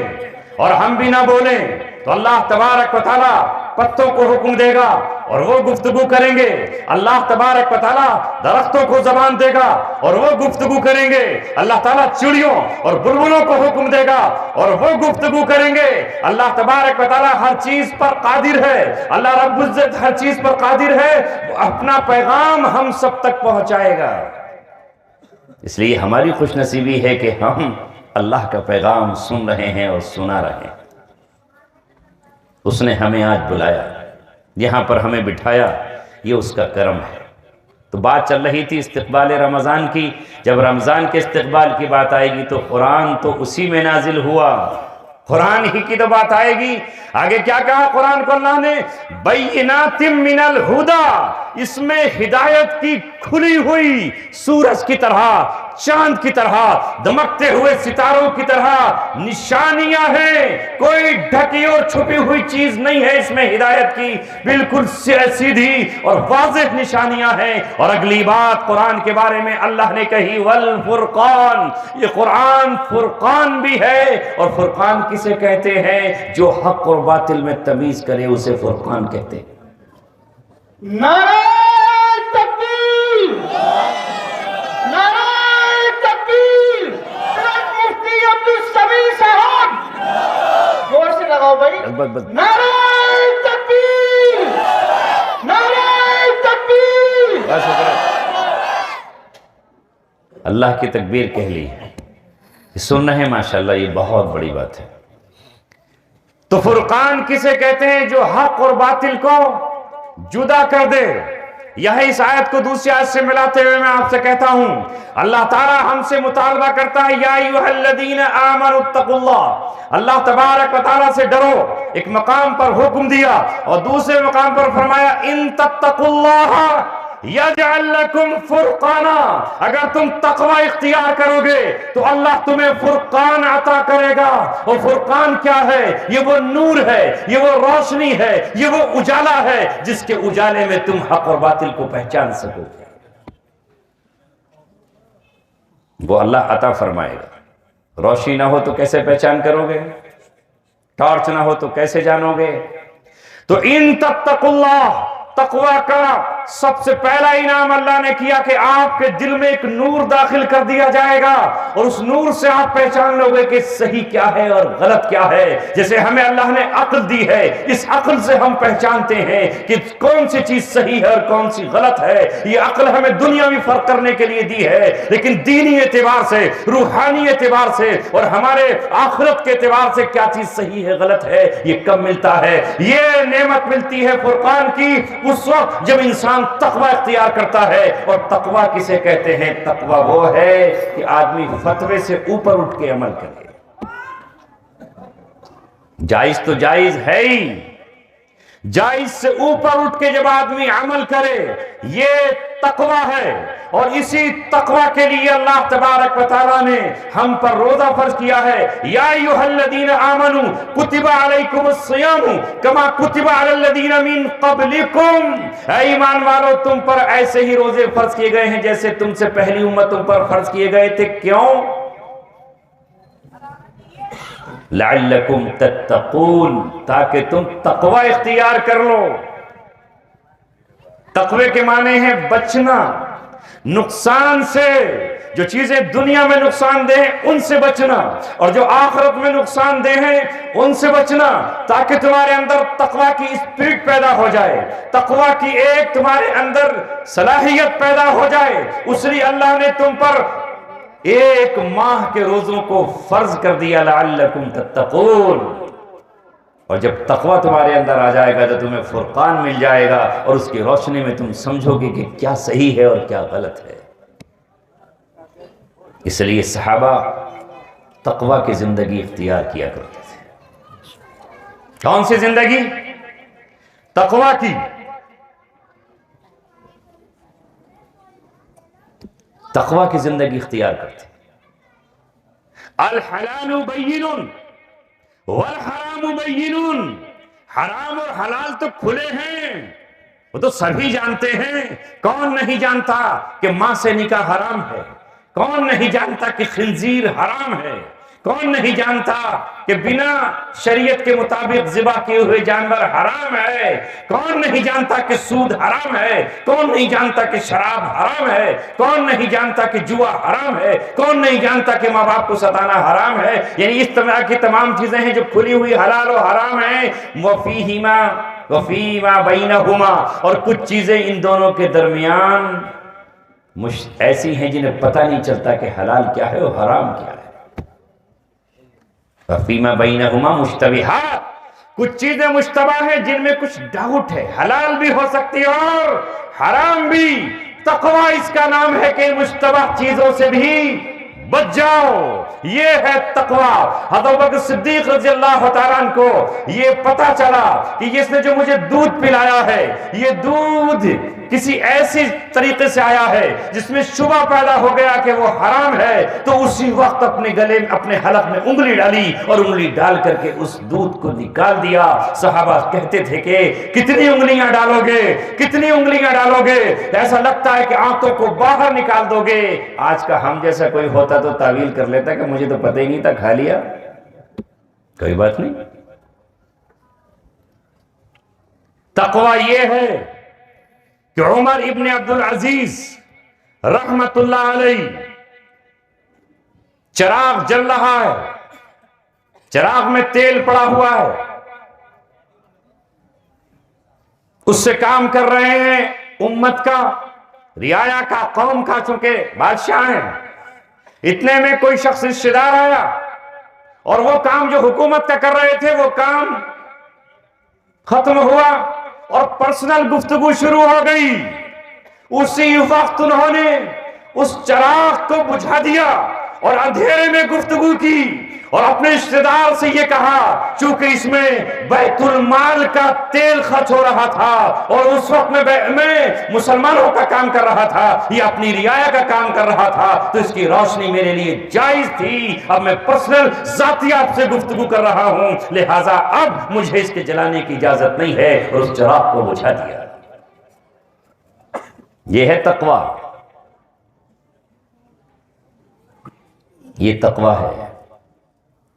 اور ہم بھی نہ بولیں تو اللہ تبارک و تعالیٰ پتوں کو حکم دے گا اور وہ گفتگو کریں گے۔ اللہ تبارک و تعالیٰ درختوں کو زبان دے گا اور وہ گفتگو کریں گے۔ اللہ تعالیٰ چڑیوں اور بلبلوں کو حکم دے گا اور وہ گفتگو کریں گے۔ اللہ تبارک و تعالیٰ ہر چیز پر قادر ہے، اللہ رب العزت ہر چیز پر قادر ہے، وہ اپنا پیغام ہم سب تک پہنچائے گا۔ اس لیے ہماری خوش نصیبی ہے کہ ہم اللہ کا پیغام سن رہے ہیں اور سنا رہے ہیں۔ اس نے ہمیں آج بلایا، یہاں پر ہمیں بٹھایا، یہ اس کا کرم ہے۔ تو بات چل رہی تھی استقبال رمضان کی، جب رمضان کے استقبال کی بات آئے گی تو قرآن تو اسی میں نازل ہوا، قرآن ہی کی تو بات آئے گی۔ آگے کیا کہا قرآن کو اللہ نے؟ بینات من الہدی، اس میں ہدایت کی کھلی ہوئی سورج کی طرح، چاند کی طرح، دمکتے ہوئے ستاروں کی طرح نشانیاں ہیں، کوئی ڈھکی اور چھپی ہوئی چیز نہیں ہے اس میں ہدایت کی، بالکل سیدھی اور واضح نشانیاں ہیں۔ اور اگلی بات قرآن کے بارے میں اللہ نے کہی والفرقان، یہ قرآن فرقان بھی ہے، اور فرقان کسے کہتے ہیں؟ جو حق اور باطل میں تمیز کرے اسے فرقان کہتے ہیں۔ نعرہ تکبیر، نعرہ تکبیر، مفتی عبدالسمیع صاحب، زور سے لگاؤ بھائی، نعرہ تکبیر، نعرہ تکبیر۔ اللہ کی تکبیر کہہ لی، سن رہے ہیں ماشاءاللہ، یہ بہت بڑی بات ہے۔ تو فرقان کسے کہتے ہیں؟ جو حق اور باطل کو جدا کر دے۔ یہی اس آیت کو دوسری آیت سے ملاتے ہوئے میں آپ سے کہتا ہوں، اللہ تعالیٰ ہم سے مطالبہ کرتا ہے یا ایھا الذین آمنوا اتقوا اللہ، اللہ تبارک و تعالیٰ سے ڈرو، ایک مقام پر حکم دیا اور دوسرے مقام پر فرمایا ان تتقوا اللہ یجعل لکم فرقانا، اگر تم تقوی اختیار کرو گے تو اللہ تمہیں فرقان عطا کرے گا۔ اور فرقان کیا ہے؟ یہ وہ نور ہے، یہ وہ روشنی ہے، یہ وہ اجالا ہے جس کے اجالے میں تم حق اور باطل کو پہچان سکو گے۔ وہ اللہ عطا فرمائے گا۔ روشنی نہ ہو تو کیسے پہچان کرو گے؟ ٹارچ نہ ہو تو کیسے جانو گے؟ تو ان تتقوا اللہ، تقوی کا سب سے پہلا انعام اللہ نے کیا کہ آپ کے دل میں ایک نور داخل کر دیا جائے گا، اور اس نور سے آپ پہچان لو گے کہ صحیح کیا ہے اور غلط کیا ہے۔ جیسے ہمیں اللہ نے عقل دی ہے، اس عقل سے ہم پہچانتے ہیں کہ کون سی چیز صحیح ہے اور کون سی غلط ہے۔ یہ عقل ہمیں دنیاوی فرق کرنے کے لیے دی ہے، لیکن دینی اعتبار سے، روحانی اعتبار سے اور ہمارے آخرت کے اعتبار سے کیا چیز صحیح ہے غلط ہے یہ کب ملتا ہے؟ یہ نعمت ملتی ہے فرقان کی اس وقت جب انسان تقوی اختیار کرتا ہے۔ اور تقوی کسے کہتے ہیں؟ تقوی وہ ہے کہ آدمی فتوے سے اوپر اٹھ کے عمل کرے۔ جائز تو جائز ہے ہی، جائز سے اوپر اٹھ کے جب آدمی عمل کرے یہ تقوی ہے، اور اسی تقوی کے لیے اللہ تبارک و تعالیٰ نے ہم پر روزہ فرض کیا ہے۔ یا ایھا الذین آمنوا کتب علیکم الصیام کما کتب علی الذین من قبلکم، اے ایمان والو تم پر ایسے ہی روزے فرض کیے گئے ہیں جیسے تم سے پہلی امتوں پر فرض کیے گئے تھے۔ کیوں؟ لعلکم تتقون، تاکہ تم تقوی اختیار کر لو۔ تقوی کے معنی ہے بچنا نقصان سے، جو چیزیں دنیا میں نقصان دہ ہیں ان سے بچنا، اور جو آخرت میں نقصان دہ ہیں ان سے بچنا، تاکہ تمہارے اندر تقوی کی اسپرٹ پیدا ہو جائے، تقوی کی ایک تمہارے اندر صلاحیت پیدا ہو جائے۔ اس لیے اللہ نے تم پر ایک ماہ کے روزوں کو فرض کر دیا، لعلکم تتقون۔ اور جب تقوی تمہارے اندر آ جائے گا تو تمہیں فرقان مل جائے گا، اور اس کی روشنی میں تم سمجھو گے کہ کیا صحیح ہے اور کیا غلط ہے۔ اس لیے صحابہ تقوی کی زندگی اختیار کیا کرتے تھے۔ کون سی زندگی؟ تقوی کی۔ تقوی کی زندگی اختیار کرتے۔ الحلال بین والحرام بین، حرام اور حلال تو کھلے ہیں، وہ تو سبھی جانتے ہیں۔ کون نہیں جانتا کہ ماں سے نکاح حرام ہے؟ کون نہیں جانتا کہ خنزیر حرام ہے؟ کون نہیں جانتا کہ بنا شریعت کے مطابق ذبح کیے ہوئے جانور حرام ہے؟ کون نہیں جانتا کہ سود حرام ہے؟ کون نہیں جانتا کہ شراب حرام ہے؟ کون نہیں جانتا کہ جوا حرام ہے؟ کون نہیں جانتا کہ ماں باپ کو ستانا حرام ہے؟ یعنی اس طرح کی تمام چیزیں ہیں جو کھلی ہوئی حلال و حرام ہیں۔ وفیہما وفیما بینہما، اور کچھ چیزیں ان دونوں کے درمیان ایسی ہیں جنہیں پتہ نہیں چلتا کہ حلال کیا ہے اور حرام کیا ہے۔ وفیما بینہما مشتبہات، کچھ چیزیں مشتبہ ہیں جن میں کچھ ڈاؤٹ ہے، حلال بھی ہو سکتی ہے اور حرام بھی۔ تقوی اس کا نام ہے کہ مشتبہ چیزوں سے بھی بچ جاؤ، یہ ہے تقوی۔ حضرت بکر صدیق رضی اللہ تعالیٰ عنہ کو یہ پتا چلا کہ اس نے جو مجھے دودھ پلایا ہے یہ دودھ کسی ایسی طریقے سے آیا ہے جس میں شبہ پیدا ہو گیا کہ وہ حرام ہے، تو اسی وقت اپنے گلے میں اپنے حلق میں انگلی ڈالی اور انگلی ڈال کر کے اس دودھ کو نکال دیا۔ صحابہ کہتے تھے کہ کتنی انگلیاں ڈالو گے، کتنی انگلیاں ڈالو گے؟ ایسا لگتا ہے کہ آنتوں کو باہر نکال دو گے۔ آج کا ہم جیسا کوئی ہوتا تو تعویل کر لیتا کہ مجھے تو پتہ ہی نہیں تھا، کھا لیا، کوئی بات نہیں۔ تقوی یہ ہے کہ عمر ابن عبدالعزیز رحمت اللہ علیہ، چراغ جل رہا ہے، چراغ میں تیل پڑا ہوا ہے، اس سے کام کر رہے ہیں امت کا، رعایا کا، قوم کا، چونکہ بادشاہ ہیں۔ اتنے میں کوئی شخص رشتہ دار آیا اور وہ کام جو حکومت کا کر رہے تھے وہ کام ختم ہوا اور پرسنل گفتگو شروع ہو گئی۔ اسی وقت انہوں نے اس چراغ کو بجھا دیا اور اندھیرے میں گفتگو کی اور اپنے رشتہ دار سے یہ کہا، چونکہ اس میں بیت المال کا تیل خرچ ہو رہا تھا اور اس وقت میں مسلمانوں کا کام کر رہا تھا، یہ اپنی رعایا کا کام کر رہا تھا، تو اس کی روشنی میرے لیے جائز تھی۔ اب میں پرسنل ذاتی آپ سے گفتگو کر رہا ہوں، لہٰذا اب مجھے اس کے جلانے کی اجازت نہیں ہے، اور اس چراغ کو بجھا دیا۔ یہ ہے تقوی، یہ تقوی ہے۔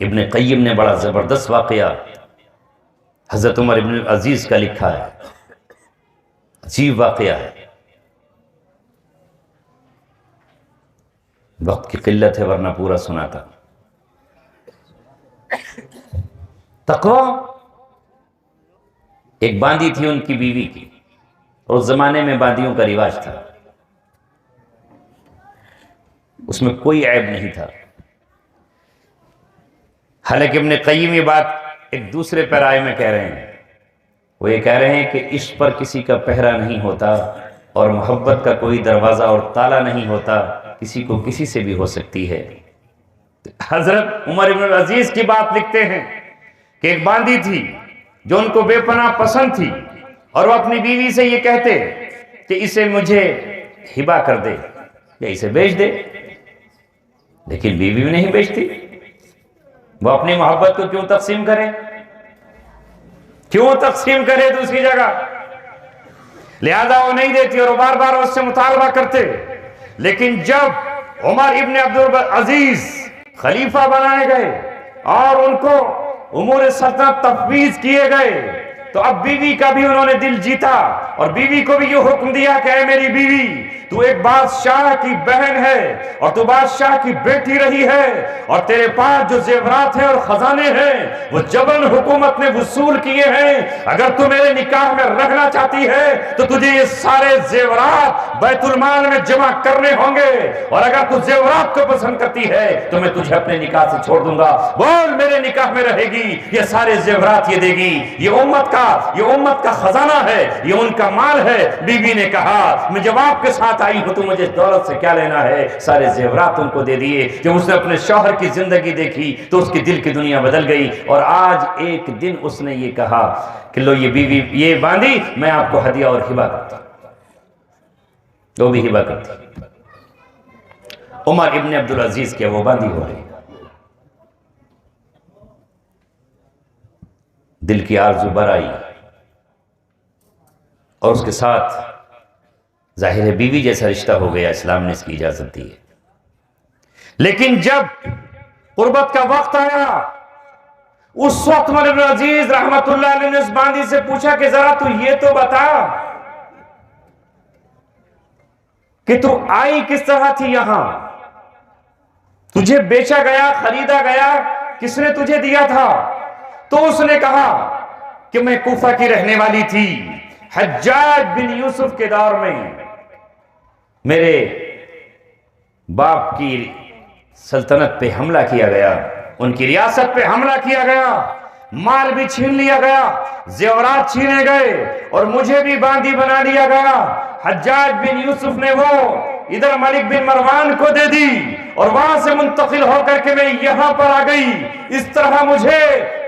ابن قیم نے بڑا زبردست واقعہ حضرت عمر ابن العزیز کا لکھا ہے، عجیب واقعہ ہے۔ وقت کی قلت ہے ورنہ پورا سناتا۔ تقوی ایک باندی تھی ان کی بیوی کی، اور اس زمانے میں باندیوں کا رواج تھا، اس میں کوئی عیب نہیں تھا۔ حالانکہ ابن قیم یہ بات ایک دوسرے پیرائے میں کہہ رہے ہیں، وہ یہ کہہ رہے ہیں کہ عشق پر کسی کا پہرا نہیں ہوتا اور محبت کا کوئی دروازہ اور تالا نہیں ہوتا، کسی کو کسی سے بھی ہو سکتی ہے۔ حضرت عمر بن العزیز کی بات لکھتے ہیں کہ ایک باندی تھی، جو ان کو بے پناہ پسند تھی، اور وہ اپنی بیوی سے یہ کہتے کہ اسے مجھے ہبہ کر دے یا اسے بیچ دے، لیکن بیوی بھی نہیں بیچتی۔ وہ اپنی محبت کو کیوں تقسیم کرے، کیوں تقسیم کرے دوسری جگہ؟ لہذا وہ نہیں دیتی اور وہ بار بار اس سے مطالبہ کرتے۔ لیکن جب عمر ابن عبدالعزیز خلیفہ بنائے گئے اور ان کو امور سلطنت تفویض کیے گئے، تو اب بیوی کا بھی انہوں نے دل جیتا، اور بیوی کو بھی یہ حکم دیا کہ اے میری بیوی، تو ایک بادشاہ کی بہن ہے اور تو بادشاہ کی بیٹی رہی ہے، اور تیرے پاس جو زیورات ہیں اور خزانے ہیں وہ جبرن حکومت نے وصول کیے ہیں۔ اگر تو میرے نکاح میں رہنا چاہتی ہے تو تجھے یہ سارے زیورات بیت المال میں جمع کرنے ہوں گے، اور اگر تو زیورات کو پسند کرتی ہے تو میں تجھے اپنے نکاح سے چھوڑ دوں گا۔ بول میرے نکاح میں رہے گی، یہ سارے زیورات یہ دے گی، یہ امت کا خزانہ ہے، یہ ان کا مال ہے۔ بیوی نے کہا میں جواب کے ساتھ آئی ہوں، تو مجھے دولت سے کیا لینا ہے؟ سارے زیورات ان کو دے دیے۔ جب اس نے اپنے شوہر کی زندگی دیکھی تو اس کی دل کی دنیا بدل گئی، اور آج ایک دن اس نے یہ کہا کہ لو یہ بیوی یہ باندھی، میں آپ کو ہدیہ اور ہبہ کرتا ہوں۔ وہ بھی ہبہ کرتی۔ عمر ابن عبدالعزیز کے وہ باندھی ہو گئی۔ دل کی آرزو بر آئی، اور اس کے ساتھ ظاہر ہے بیوی جیسا رشتہ ہو گیا، اسلام نے اس کی اجازت دی ہے۔ لیکن جب قربت کا وقت آیا، اس وقت عمر بن عزیز رحمت اللہ علیہ نے اس باندھی سے پوچھا کہ ذرا تو یہ تو بتا کہ تو آئی کس طرح تھی یہاں، تجھے بیچا گیا، خریدا گیا، کس نے تجھے دیا تھا؟ تو اس نے کہا کہ میں کوفہ کی رہنے والی تھی، حجاج بن یوسف کے دور میں میرے باپ کی سلطنت پہ حملہ کیا گیا، ان کی ریاست پہ حملہ کیا گیا، مال بھی چھین لیا گیا، زیورات چھینے گئے، اور مجھے بھی باندھی بنا لیا گیا۔ حجاج بن یوسف نے وہ ادھر ملک بن مروان کو دے دی، اور وہاں سے منتقل ہو کر کے میں یہاں پر آ گئی، اس طرح مجھے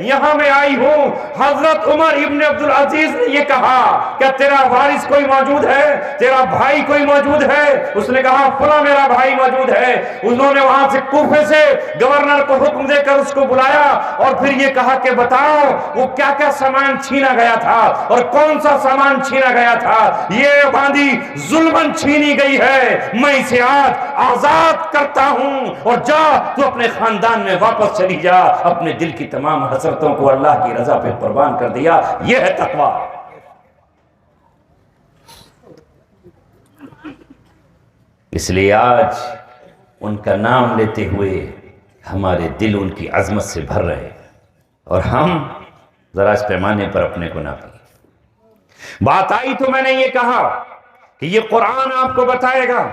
یہاں میں آئی ہوں۔ حضرت عمر ابن عبدالعزیز نے یہ کہا کیا تیرا وارث کوئی موجود ہے، تیرا بھائی کوئی موجود ہے؟ اس نے کہا فلاں میرا بھائی موجود ہے۔ انہوں نے وہاں سے کوفے سے گورنر کو حکم دے کر اس کو بلایا، اور پھر یہ کہا کہ بتاؤ وہ کیا کیا سامان چھینا گیا تھا اور کون سا سامان چھینا گیا تھا۔ یہ باندھی ظلمن چھینی گئی ہے، میں اسے آج آزاد کرتا ہوں، اور جا تو اپنے خاندان میں واپس چلی جا، اپنے دل کی تمام حسرتوں کو اللہ کی رضا پہ قربان کر دیا۔ یہ ہے تقویٰ۔ اس لیے آج ان کا نام لیتے ہوئے ہمارے دل ان کی عظمت سے بھر رہے، اور ہم ذرا اس پیمانے پر اپنے کو نہ پائیں۔ بات آئی تو میں نے یہ کہا کہ یہ قرآن آپ کو بتائے گا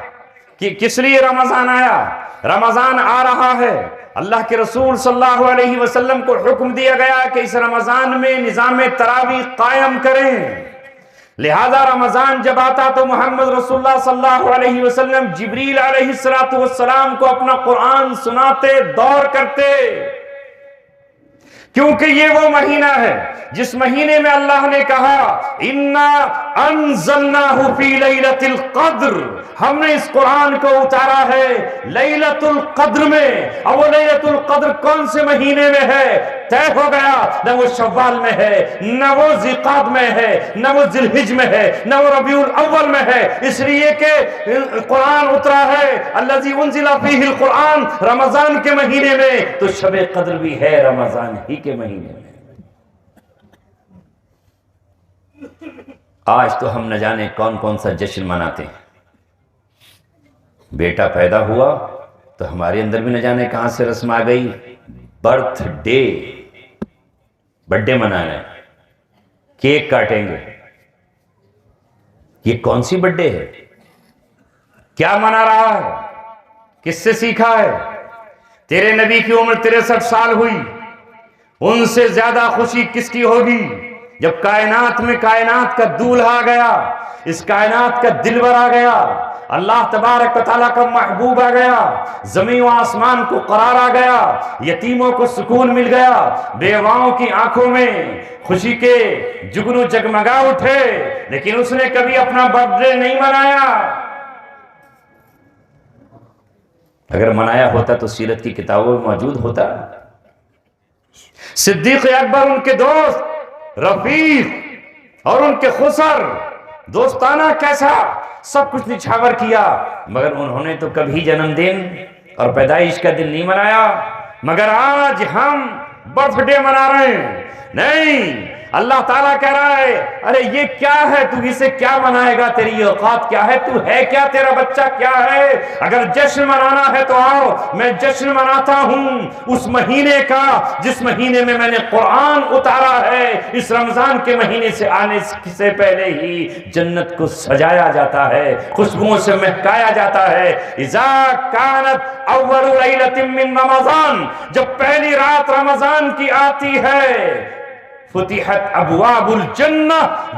کہ کس لیے رمضان آیا۔ رمضان آ رہا ہے، اللہ کے رسول صلی اللہ علیہ وسلم کو حکم دیا گیا کہ اس رمضان میں نظام تراویح قائم کریں۔ لہذا رمضان جب آتا تو محمد رسول اللہ صلی اللہ علیہ وسلم جبریل علیہ السلام کو اپنا قرآن سناتے، دور کرتے، کیونکہ یہ وہ مہینہ ہے جس مہینے میں اللہ نے کہا اِنَّا أَنزَلْنَاهُ فِي لَيْلَةِ الْقَدْرِ، ہم نے اس قرآن کو اتارا ہے لیلۃ القدر میں۔ اب وہ لیلۃ القدر کون سے مہینے میں ہے طے ہو گیا، نہ وہ شوال میں ہے، نہ وہ ذیقعد میں ہے، نہ وہ ذی الحج میں ہے، نہ وہ ربیع الاول میں ہے، اس لیے کہ قرآن اترا ہے الذی انزل فیہ القرآن، رمضان کے مہینے میں، تو شب قدر بھی ہے رمضان ہی کے مہینے میں۔ آج تو ہم نہ جانے کون کون سا جشن مناتے ہیں۔ بیٹا پیدا ہوا تو ہمارے اندر بھی نہ جانے کہاں سے رسم آ گئی، برتھ ڈے، برتھ ڈے منانا ہے، کیک کاٹیں گے۔ یہ کون سی برتھ ڈے ہے؟ کیا منا رہا ہے؟ کس سے سیکھا ہے؟ تیرے نبی کی عمر 63 سال ہوئی، ان سے زیادہ خوشی کس کی ہوگی جب کائنات میں کائنات کا دولہا آ گیا، اس کائنات کا دلبر آ گیا، اللہ تبارک و تعالیٰ کا محبوب آ گیا، زمین و آسمان کو قرار آ گیا، یتیموں کو سکون مل گیا، بیواؤں کی آنکھوں میں خوشی کے جگنو جگمگا اٹھے، لیکن اس نے کبھی اپنا برتھ ڈے نہیں منایا۔ اگر منایا ہوتا تو سیرت کی کتابوں میں موجود ہوتا۔ صدیق اکبر ان کے دوست، رفیق اور ان کے خسر، دوستانہ کیسا سب کچھ نچھاور کیا، مگر انہوں نے تو کبھی جنم دن اور پیدائش کا دن نہیں منایا۔ مگر آج ہم برتھ ڈے منا رہے ہیں، نہیں، اللہ تعالیٰ کہہ رہا ہے ارے یہ کیا ہے، تو اسے کیا منائے گا، تیری اوقات کیا ہے، تو ہے کیا، تیرا بچہ کیا ہے؟ اگر جشن منانا ہے تو آؤ، میں جشن مناتا ہوں اس مہینے کا جس مہینے میں میں نے قرآن اتارا ہے۔ اس رمضان کے مہینے سے آنے سے پہلے ہی جنت کو سجایا جاتا ہے، خوشبوؤں سے مہکایا جاتا ہے۔ اذا کانت اول لیلۃ من رمضان، جب پہلی رات رمضان کی آتی ہے، فتحت ابواب الجنہ،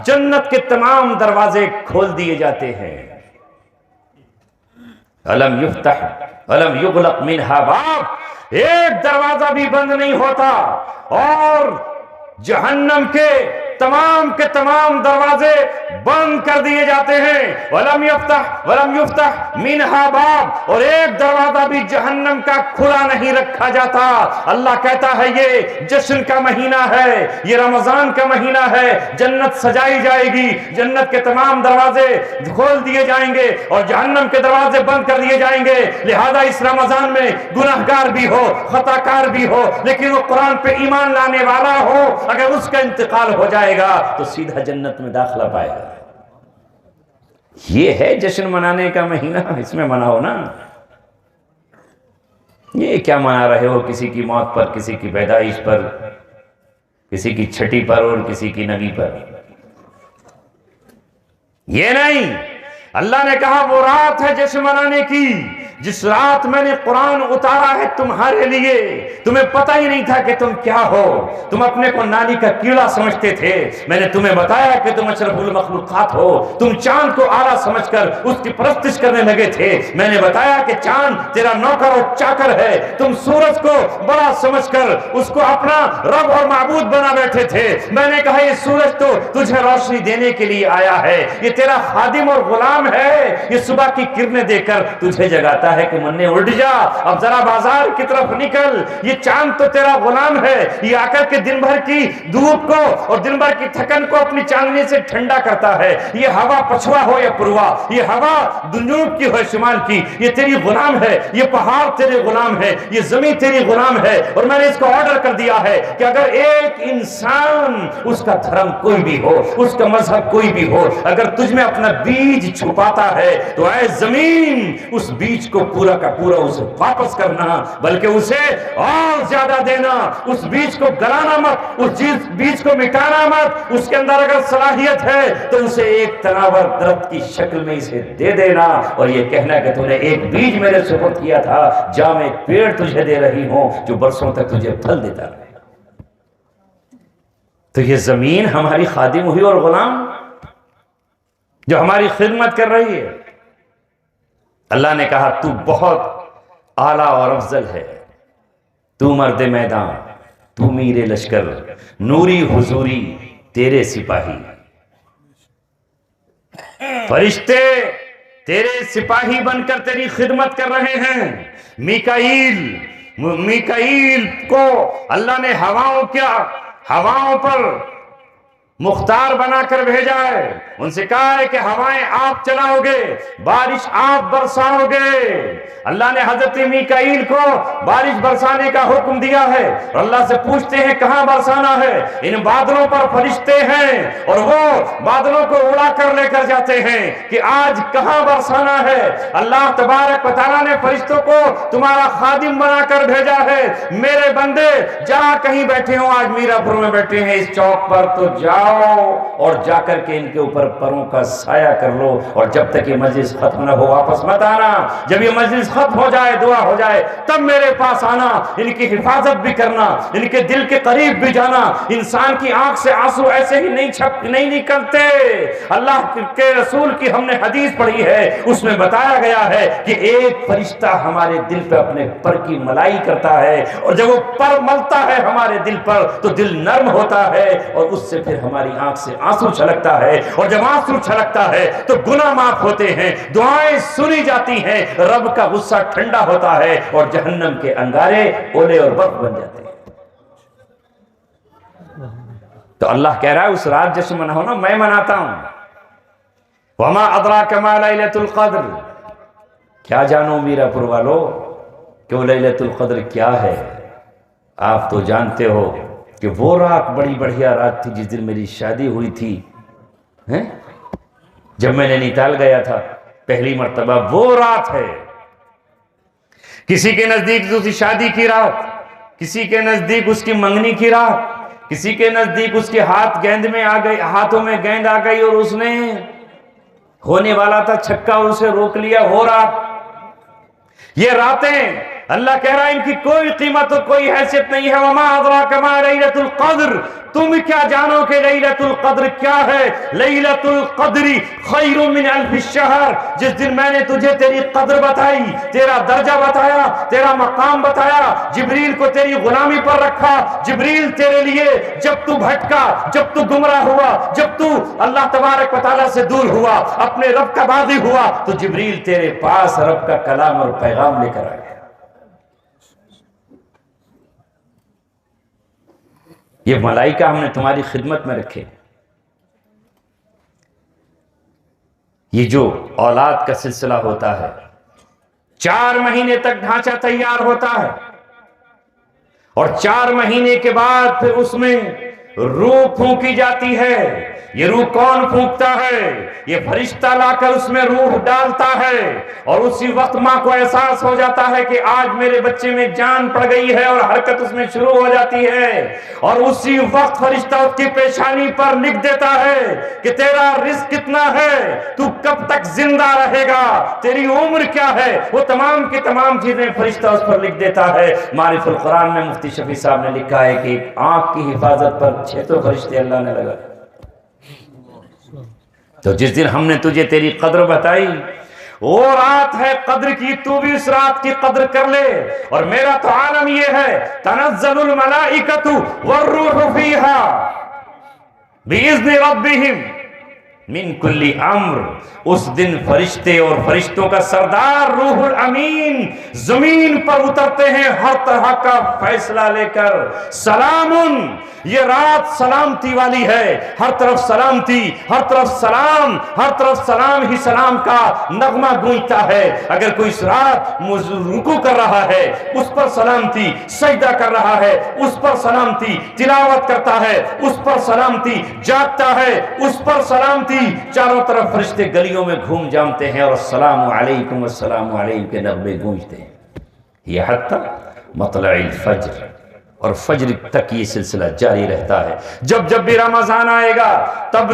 جنت کے تمام دروازے کھول دیے جاتے ہیں۔ الم یفتح ولم یغلق منها باب، ایک دروازہ بھی بند نہیں ہوتا، اور جہنم کے تمام دروازے بند کر دیے جاتے ہیں۔ ولم یفتح منها باب، اور ایک دروازہ بھی جہنم کا کھلا نہیں رکھا جاتا۔ اللہ کہتا ہے یہ جشن کا مہینہ ہے، یہ رمضان کا مہینہ ہے، جنت سجائی جائے گی، جنت کے تمام دروازے کھول دیے جائیں گے اور جہنم کے دروازے بند کر دیے جائیں گے۔ لہذا اس رمضان میں گناہگار بھی ہو، خطا کار بھی ہو، لیکن وہ قرآن پہ ایمان لانے والا ہو، اگر اس کا انتقال ہو جائے گا تو سیدھا جنت میں داخلہ پائے گا۔ یہ ہے جشن منانے کا مہینہ، اس میں مناؤ نا۔ یہ کیا منا رہے ہو کسی کی موت پر، کسی کی پیدائش پر، کسی کی چھٹی پر اور کسی کی نوی پر؟ یہ نہیں، اللہ نے کہا وہ رات ہے جشن منانے کی جس رات میں نے قرآن اتارا ہے تمہارے لیے۔ تمہیں پتہ ہی نہیں تھا کہ تم کیا ہو، تم اپنے کو نالی کا کیڑا سمجھتے تھے، میں نے تمہیں بتایا کہ تم اشرف المخلوقات ہو۔ تم چاند کو اعلیٰ سمجھ کر اس کی پرستش کرنے لگے تھے، میں نے بتایا کہ چاند تیرا نوکر اور چاکر ہے۔ تم سورج کو بڑا سمجھ کر اس کو اپنا رب اور معبود بنا بیٹھے تھے، میں نے کہا یہ سورج تو تجھے روشنی دینے کے لیے آیا ہے، یہ تیرا خادم اور غلام ہے، یہ صبح کی کرنیں دے کر تجھے جگاتا ہے کہ مننے اٹھ جا، اب ذرا بازار کی طرف نکل۔ یہ چاند تو تیرا غلام ہے، یہ آ کر کے دن بھر کی دھوپ کو اور دن بھر کی تھکن کو اپنی چاندنی سے ٹھنڈا کرتا ہے۔ یہ ہوا پچھوا ہو یا پروا، یہ ہوا جنوب کی ہو شمال کی، یہ تیری غلام ہے، یہ پہاڑ تیرے غلام ہے، یہ زمین تیری غلام ہے۔ اور میں نے اس کو آرڈر کر دیا ہے کہ اگر ایک انسان، اس کا دھرم کوئی بھی ہو، اس کا مذہب کوئی بھی ہو، اگر تجھ میں اپنا بیج چھپاتا ہے تو اے زمین اس بیج کو پورا کا پورا اسے واپس کرنا، بلکہ اسے اور زیادہ دینا، اس بیج کو گلانا مت، اس بیج کو مٹانا مت، اس کے اندر اگر صلاحیت ہے تو اسے ایک تناور درخت کی شکل میں اسے دے دینا، اور یہ کہنا کہ تو نے ایک بیج میرے سپرد کیا تھا، جا میں ایک پیڑ تجھے دے رہی ہوں جو برسوں تک تجھے پھل دیتا رہے۔ تو یہ زمین ہماری خادم ہوئی اور غلام جو ہماری خدمت کر رہی ہے۔ اللہ نے کہا تو بہت اعلیٰ اور افضل ہے، تو مرد میدان، تو میر لشکر، نوری حضوری تیرے سپاہی، فرشتے تیرے سپاہی بن کر تیری خدمت کر رہے ہیں۔ میکائیل کو اللہ نے ہواؤں پر مختار بنا کر بھیجا ہے، ان سے کہا ہے کہ ہوائیں آپ چلاؤ گے، بارش آپ برساؤ گے۔ اللہ نے حضرت میکائیل کو بارش برسانے کا حکم دیا ہے، اور اللہ سے پوچھتے ہیں کہاں برسانا ہے؟ ان بادلوں پر فرشتے ہیں اور وہ بادلوں کو اڑا کر لے کر جاتے ہیں کہ آج کہاں برسانا ہے۔ اللہ تبارک و تعالیٰ نے فرشتوں کو تمہارا خادم بنا کر بھیجا ہے، میرے بندے جہاں کہیں بیٹھے ہوں، آج میرا پور میں بیٹھے ہیں اس چوک پر، تو جاؤ جاؤ اور جا کر کے ان کے اوپر پروں کا سایہ کر لو، اور جب تک یہ مجلس ختم نہ ہو واپس مت آنا۔ جب یہ مجلس ختم ہو جائے، دعا ہو جائے، تب میرے پاس آنا، ان کی حفاظت بھی کرنا، ان کے دل کے قریب بھی جانا۔ انسان کی آنکھ سے آنسو ایسے ہی نہیں نکلتے۔ اللہ کے رسول کی ہم نے حدیث پڑھی ہے، اس میں بتایا گیا ہے کہ ایک فرشتہ ہمارے دل پہ اپنے پر کی ملائی کرتا ہے، اور جب وہ پر ملتا ہے ہمارے دل پر تو دل نرم ہوتا ہے، اور اس سے پھر ہماری آنکھ سے آنسو چھلکتا ہے، اور جب آنسو چھلکتا ہے تو گناہ معاف ہوتے ہیں، دعائیں سنی جاتی ہیں، رب کا غصہ ٹھنڈا ہوتا ہے، اور جہنم کے انگارے اولے اور برف بن جاتے ہیں۔ تو اللہ کہہ رہا ہے اس رات جشن مناؤ نا، میں مناتا ہوں۔ وما ادراک ما لیلۃ القدر، کیا جانو میرا پور والو کہ وہ لیلۃ القدر کیا ہے؟ آپ تو جانتے ہو کہ وہ رات بڑی بڑھیا رات تھی جس دن میری شادی ہوئی تھی، جب میں نینی تال گیا تھا پہلی مرتبہ، وہ رات ہے۔ کسی کے نزدیک اس کی شادی کی رات، کسی کے نزدیک اس کی منگنی کی رات، کسی کے نزدیک اس کے ہاتھوں میں گیند آ گئی اور اس نے ہونے والا تھا چھکا اور اسے روک لیا، وہ رات۔ یہ راتیں اللہ کہہ رہا ہے ان کی کوئی قیمت اور کوئی حیثیت نہیں ہے۔ وما ادراک ما لیلۃ القدر، تم کیا جانو کہ لیلۃ القدر کیا ہے؟ لیلۃ القدر خیر من الف الشہر، جس دن میں نے تجھے تیری قدر بتائی، تیرا درجہ بتایا، تیرا مقام بتایا، جبریل کو تیری غلامی پر رکھا، جبریل تیرے لیے جب تو بھٹکا، جب تو گمراہ ہوا، جب تو اللہ تبارک و تعالیٰ سے دور ہوا، اپنے رب کا باغی ہوا، تو جبریل تیرے پاس رب کا کلام اور پیغام لے کر آیا۔ یہ ملائکہ ہم نے تمہاری خدمت میں رکھے۔ یہ جو اولاد کا سلسلہ ہوتا ہے 4 مہینے تک ڈھانچہ تیار ہوتا ہے، اور 4 مہینے کے بعد پھر اس میں روح پھونکی جاتی ہے۔ یہ روح کون پھونکتا ہے؟ یہ فرشتہ لا کر اس میں روح ڈالتا ہے، اور اسی وقت ماں کو احساس ہو جاتا ہے کہ آج میرے بچے میں جان پڑ گئی ہے، اور حرکت اس میں شروع ہو جاتی ہے، اور اسی وقت فرشتہ اس کی پیشانی پر لکھ دیتا ہے کہ تیرا رزق کتنا ہے، تو کب تک زندہ رہے گا، تیری عمر کیا ہے، وہ تمام کی تمام چیزیں فرشتہ اس پر لکھ دیتا ہے۔ معارف القرآن میں مفتی شفیع صاحب نے لکھا ہے کہ ایک آنکھ کی حفاظت پر 6 فرشتے اللہ نے لگا۔ تو جس دن ہم نے تجھے تیری قدر بتائی، وہ رات ہے قدر کی، تو بھی اس رات کی قدر کر لے۔ اور میرا تو عالم یہ ہے، تنزل الملائکۃ والروح فیہا بإذن ربہم من کل امر، اس دن فرشتے اور فرشتوں کا سردار روح الامین زمین پر اترتے ہیں ہر طرح کا فیصلہ لے کر۔ سلام، یہ رات سلامتی والی ہے، ہر طرف سلامتی، ہر طرف سلام، ہر طرف سلام ہی سلام کا نغمہ گونجتا ہے۔ اگر کوئی اس رات رکوع کر رہا ہے اس پر سلامتی، سجدہ کر رہا ہے اس پر سلامتی، تلاوت کرتا ہے اس پر سلامتی، جاگتا ہے اس پر سلامتی، چاروں طرف فرشتے گلیوں میں گھوم جامتے ہیں اور السلام علیکم السلام علیکم کے نغمے گونجتے ہیں۔ یہ حتی مطلع الفجر، اور فجر تک یہ سلسلہ جاری رہتا ہے۔ جب جب بھی رمضان آئے گا تب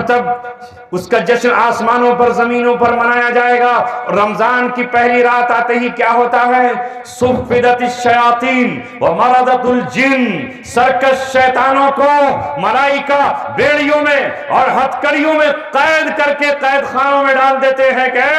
اس کا جشن آسمانوں پر زمینوں پر منایا جائے گا۔ رمضان کی پہلی رات آتے ہی کیا ہوتا ہے؟ صفدت الشیاطین ومردت الجن، سرکش شیطانوں کو ملائکہ بیڑیوں میں اور ہتھکڑیوں میں قید کر کے قید خانوں میں ڈال دیتے ہیں کہ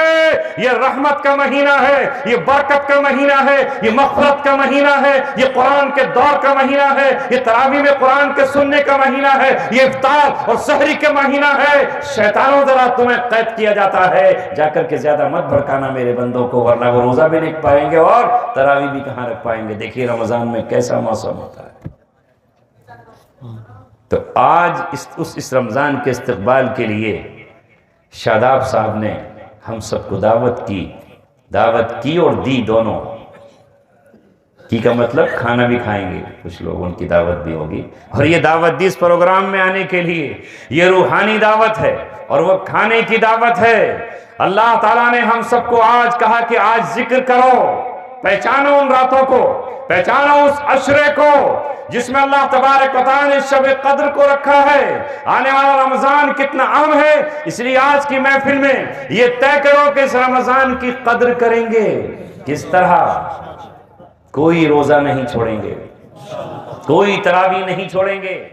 یہ رحمت کا مہینہ ہے، یہ برکت کا مہینہ ہے، یہ مغفرت کا مہینہ ہے، یہ قرآن کے دور کا مہینہ ہے، یہ تراویح میں قرآن کے سننے کا مہینہ ہے، یہ افطار اور سحری کا مہینہ ہے۔ شیطانوں ذرا تمہیں قید کیا جاتا ہے، جا کر کے زیادہ مت بھڑکانا میرے بندوں کو، ورنہ وہ روزہ بھی نہیں پائیں گے اور تراویح بھی کہاں رکھ پائیں گے۔ دیکھیے رمضان میں کیسا موسم ہوتا ہے۔ تو آج اس رمضان کے استقبال کے لیے شاداب صاحب نے ہم سب کو دعوت کی اور دی، دونوں کی کا مطلب کھانا بھی کھائیں گے کچھ لوگ، ان کی دعوت بھی ہوگی، اور یہ دعوت دی اس پروگرام میں آنے کے لیے، یہ روحانی دعوت ہے اور وہ کھانے کی دعوت ہے۔ اللہ تعالیٰ نے ہم سب کو آج کہا کہ آج ذکر کرو، پہچانو ان راتوں کو، پہچانو اس عشرے کو جس میں اللہ تبارک و تعالی نے شب قدر کو رکھا ہے۔ آنے والا رمضان کتنا اہم ہے، اس لیے آج کی محفل میں یہ طے کرو کہ اس رمضان کی قدر کریں گے۔ کس طرح؟ کوئی روزہ نہیں چھوڑیں گے، کوئی تراویح نہیں چھوڑیں گے۔